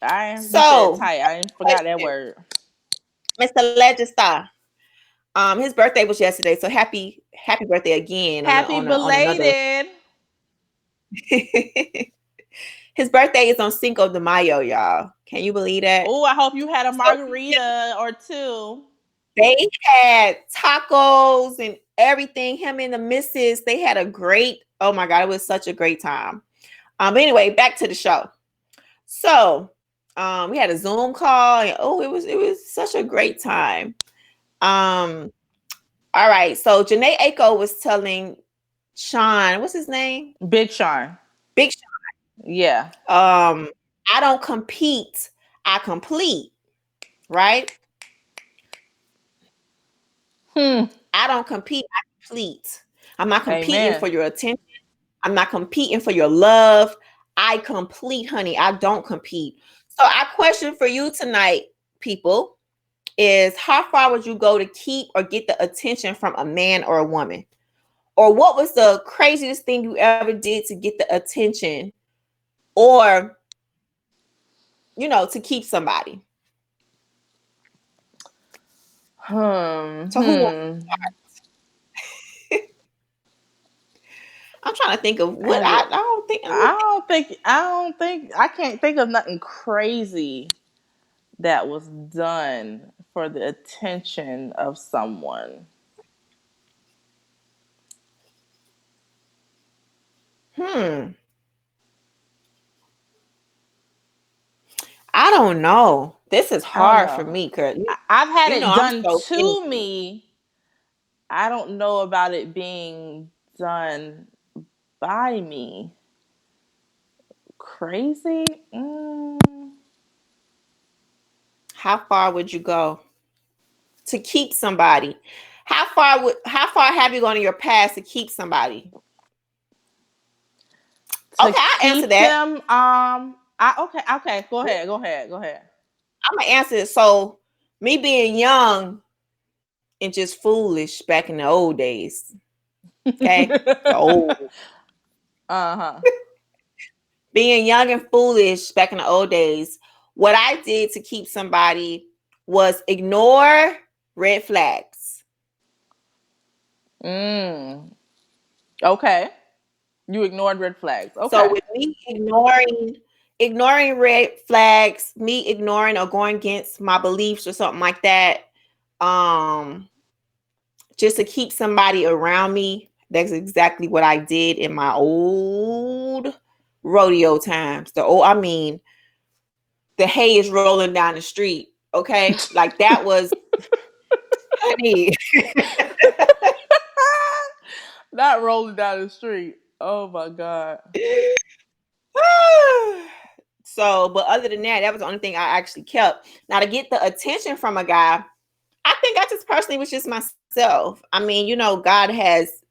You said tight. I ain't forgot that word. Mr. Legistar. His birthday was yesterday, so happy birthday again. Happy belated. His birthday is on Cinco de Mayo, y'all. Can you believe that? Oh, I hope you had a margarita or two. They had tacos and everything. Him and the missus, they had a great, oh my God, it was such a great time. But anyway, back to the show. So we had a Zoom call, and it was such a great time. All right. So Janae Aiko was telling Sean, what's his name? Big Sean. Big Yeah. Sean. I don't compete, I complete, right? Hmm. I don't compete, I complete. I'm not competing for Amen. your attention. I'm not competing for your love. I complete, honey. I don't compete. So, our question for you tonight, people, is how far would you go to keep or get the attention from a man or a woman? Or what was the craziest thing you ever did to get the attention or, to keep somebody? So, who wants Hmm. I'm trying to think of what As a, I don't think. Let me I can't think of nothing crazy that was done for the attention of someone. Hmm. I don't know. This is I don't hard for know. me because I've had it I'm done so to finicky. me. I don't know about it being done by me. Crazy? How far would you go to keep somebody? How far have you gone in your past to keep somebody? To Okay, I'll answer keep that. them, okay. Go ahead. I'm gonna answer it. So, me being young and just foolish back in the old days. Okay, the old Uh-huh. being young and foolish back in the old days. What I did to keep somebody was ignore red flags. Mm. Okay. You ignored red flags. So Okay. with me ignoring red flags, me ignoring or going against my beliefs or something like that, um, just to keep somebody around me, that's exactly what I did in my old rodeo times. The hay is rolling down the street. Okay, like that was, honey. Not rolling down the street. Oh my God. So, but other than that, that was the only thing I actually kept. Now, to get the attention from a guy, I think I just personally was just myself. I mean, God has,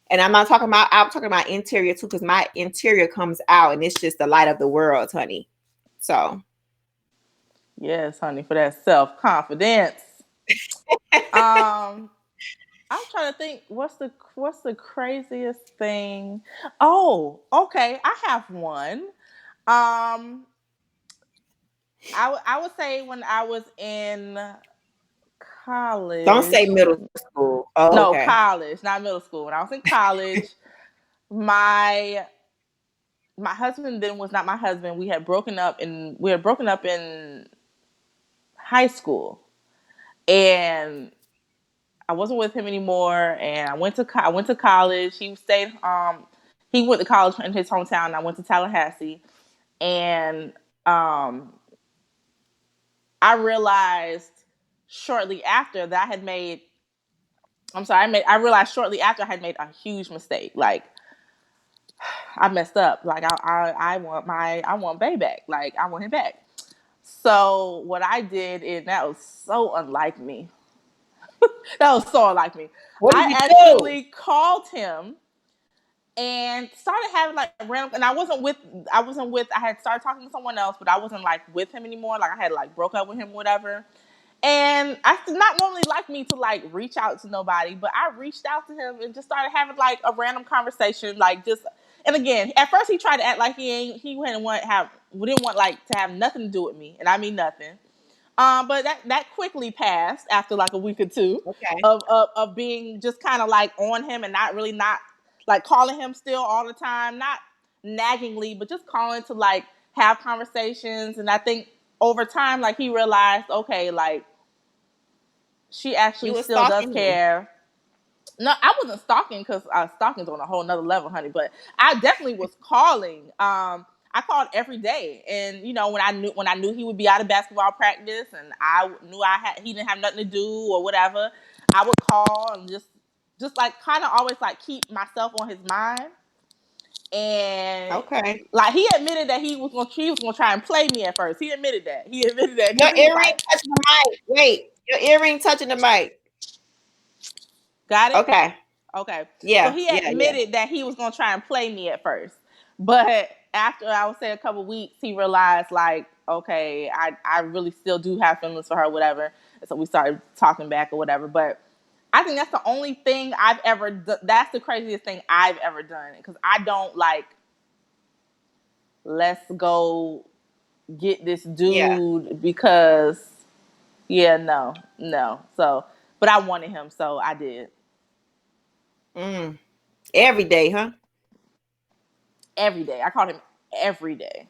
and I'm talking about interior too, because my interior comes out and it's just the light of the world, honey. So, Yes, honey, for that self confidence. Um, I'm trying to think what's the craziest thing. Oh, okay, I have one. Um, I would say when I was in don't say college. middle school. Oh, No, okay. college, not middle school. When I was in college, my my husband then was not my husband. We had broken up in high school, and I wasn't with him anymore. And I went to college. He went to college in his hometown. And I went to Tallahassee, and I realized shortly after that I had made. I'm sorry. I realized shortly after I had made a huge mistake. Like I messed up. Like I want Bay back. Like I want him back. So what I did, and that was so unlike me. That was so unlike me. What did I you do? actually called him and started having like random. And I wasn't with. I had started talking to someone else, but I wasn't like with him anymore. Like I had like broke up with him, whatever. And I did not normally like me to like reach out to nobody, but I reached out to him and just started having like a random conversation, like just. And again, at first he tried to act like he didn't want like to have nothing to do with me, and I mean nothing. But that quickly passed after like a week or two Okay. of being just kind of like on him and not like calling him still all the time, not naggingly, but just calling to like have conversations. And I think over time, like he realized, okay, like she You actually were still does stalking him. care. No, I wasn't stalking because stalking's on a whole nother level, honey. But I definitely was calling. I called every day, and when I knew he would be out of basketball practice, and I knew he didn't have nothing to do or whatever, I would call and just just like kind of always like keep myself on his mind. And Okay. like he admitted that he was gonna try and play me at first. He admitted that. He admitted that Your because he was earring like, touching the mic. Wait, your earring touching the mic. got it? Okay. Okay. So Yeah, he yeah, yeah. admitted that he was gonna try and play me at first. But after I would say a couple weeks, he realized like, okay, I really still do have feelings for her, whatever. And so we started talking back or whatever. But I think that's the only thing I've ever done. That's the craziest thing I've ever done. Because I don't like, let's go get this Yeah. dude because, yeah, no. So, but I wanted him, so I did. Mm. Every day, huh? Every day. I called him every day.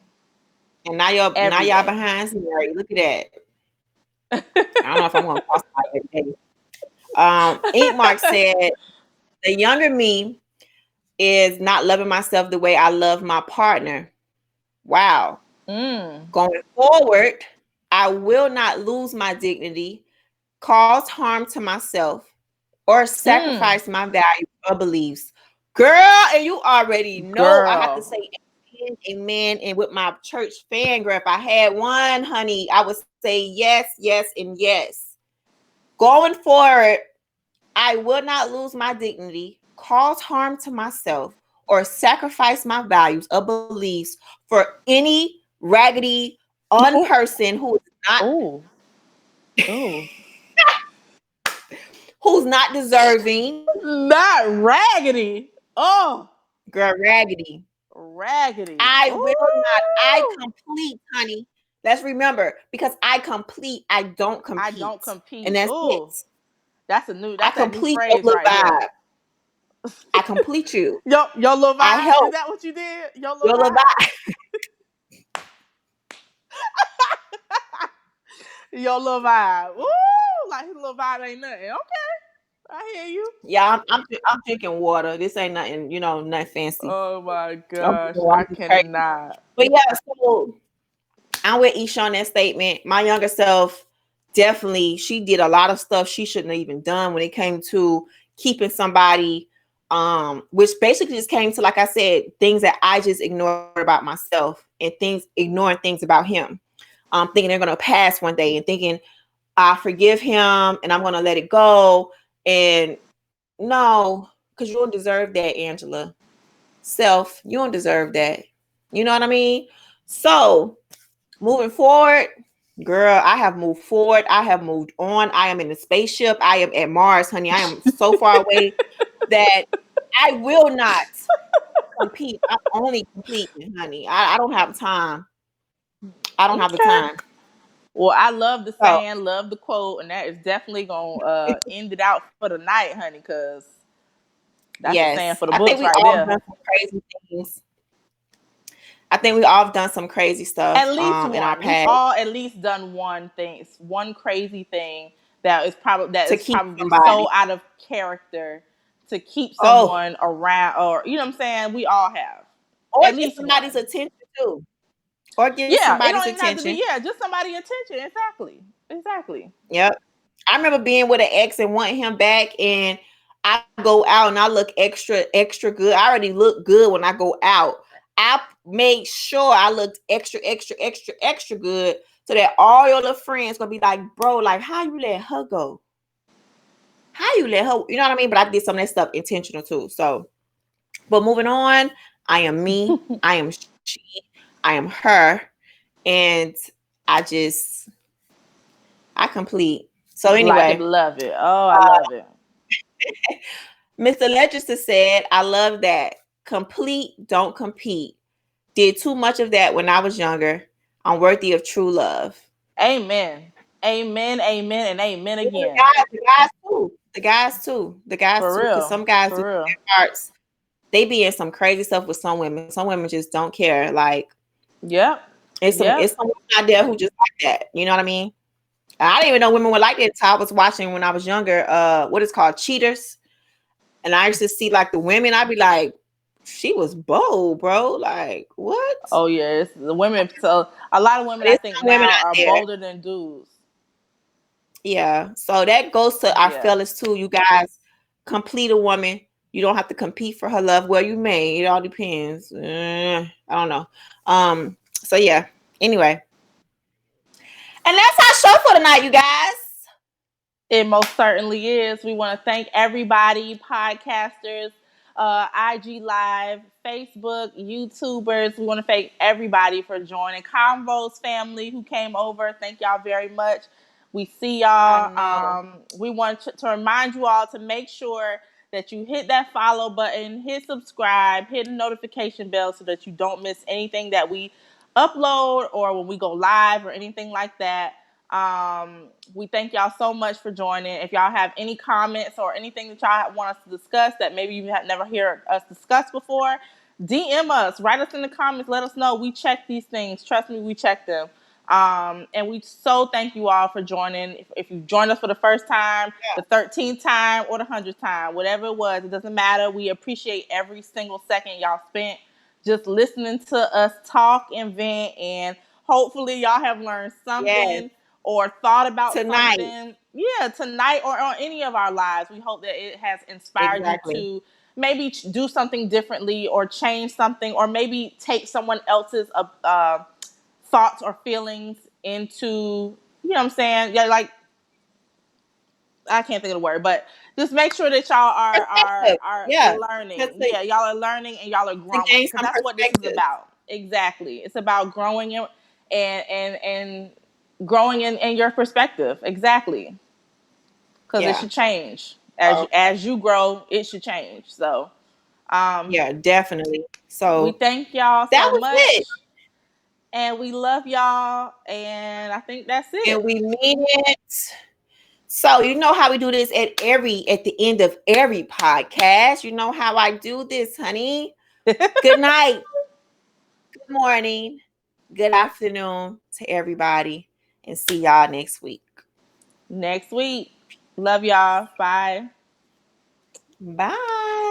And now Every y'all day. behind Mary. Look at that. I don't know if I'm gonna cross my every day. Ink Mark said the younger me is not loving myself the way I love my partner. Wow. Mm. Going forward, I will not lose my dignity, cause harm to myself, or Mm. sacrifice my values or beliefs. Girl, and you already know I have to Girl. say amen, amen. And with my church fan girl, if I had one, honey, I would say yes, yes, and yes. Going forward, I will not lose my dignity, cause harm to myself, or sacrifice my values or beliefs for any raggedy Oh. unperson Oh. Oh. who's not deserving. Not raggedy. Oh. Girl, raggedy. Raggedy. I will not. I Ooh. complete, honey. Let's remember, because I complete, I don't I don't compete. And compete. that's it. Ooh. I That's that new complete your phrase little right there. vibe. I complete you. Your little I vibe? Is help that what you did? Your little your little vibe? vibe. Your little vibe. Ooh, like his little vibe ain't nothing. Okay, I hear you. Yeah, I'm drinking water. This ain't nothing, nothing fancy. Oh my I'm gosh, drinking water. I I'm just crazy. cannot. But yeah, so I'm with Isha on that statement. My younger self, definitely, she did a lot of stuff she shouldn't have even done when it came to keeping somebody, which basically just came to, like I said, things that I just ignored about myself and ignoring things about him. Thinking they're gonna pass one day and thinking I forgive him and I'm gonna let it go. And no, because you don't deserve that, Angela. Self, you don't deserve that. You know what I mean? So moving forward, girl, I have moved forward. I have moved on. I am in the spaceship. I am at Mars, honey. I am so far away that I will not compete. I'm only competing, honey. I don't have time. I don't have the Okay. time. Well, I love the So saying, love the quote, and that is definitely gonna end it out for the night, honey, because that's a saying yes, for the I think books we right all there. done some crazy things. I think we all have done some crazy At stuff least in our one. We've past all at least done one thing, one crazy thing that to is keep probably so somebody. out of character to keep Oh, someone around, or you know what I'm saying. We all have or at get least somebody's one. attention too. Or get Yeah, it somebody's don't even have to be. attention. Yeah, just somebody attention. Exactly. Exactly. Yep. I remember being with an ex and wanting him back, and I go out and I look extra, extra good. I already look good when I go out. I made sure I looked extra, extra, extra, extra good so that all your little friends gonna be like, bro, like how you let her go? How you let her? You know what I mean? But I did some of that stuff intentional too. So, but moving on, I am me. I am she. I am her, and I just I complete. So Like it, anyway, love it. Oh, I love it. Mr. Legislator said, I love that. Complete, don't compete. Did too much of that when I was younger. I'm worthy of true love. Amen. Amen. Amen. And amen Yeah, again. the guys too. The guys For too. Because real. some guys do For real. their parts. They be in some crazy stuff with some women. Some women just don't care. Like Yep. it's Yep. some women out there who just like that. You know what I mean? I didn't even know women were like that until I was watching when I was younger. What is called Cheaters. And I used to see like the women, I'd be like, she was bold, bro. Like, what? Oh yeah. It's the women. So a lot of women, I There's think some women now out are there. bolder than dudes. Yeah. So that goes to our Yeah. fellas too, you guys. complete a woman. You don't have to compete for her love. Well, you may. It all depends. I don't know. So yeah. Anyway, and that's our show for tonight, you guys. It most certainly is. We want to thank everybody, podcasters, IG Live, Facebook, YouTubers. We want to thank everybody for joining. Convoz family who came over. Thank y'all very much. We see I y'all. know. We want to remind you all to make sure that you hit that follow button, hit subscribe, hit the notification bell so that you don't miss anything that we upload or when we go live or anything like that. We thank y'all so much for joining. If y'all have any comments or anything that y'all want us to discuss that maybe you have never heard us discuss before, DM us, write us in the comments, let us know. We check these things. Trust me, we check them. And we so thank you all for joining. If you've joined us for the first time, the 13th time, or the 100th time, whatever it was, it doesn't matter. We appreciate every single second y'all spent just listening to us talk and vent. And hopefully y'all have learned Yes. something or thought about Tonight. something. Yeah, tonight or on any of our lives. We hope that it has inspired you Exactly. to maybe do something differently or change something or maybe take someone else's thoughts or feelings into, you know what I'm saying? Yeah, like I can't think of the word, but just make sure that y'all Perspective. are Yeah. learning. Just Yeah, y'all are learning and y'all are to growing gain because some that's what this is perspective. about. Exactly, it's about growing and growing in your perspective. Exactly, because it Yeah. should change So as you grow. It should change. So, um, yeah, definitely. we So thank y'all that so was it. much, and we love y'all. And I think that's And it. we mean it. So you know how we do this at the end of every podcast. You know how I do this, honey. Good night, good morning, good afternoon to everybody, and see y'all next week. Next week. Love y'all. Bye. Bye.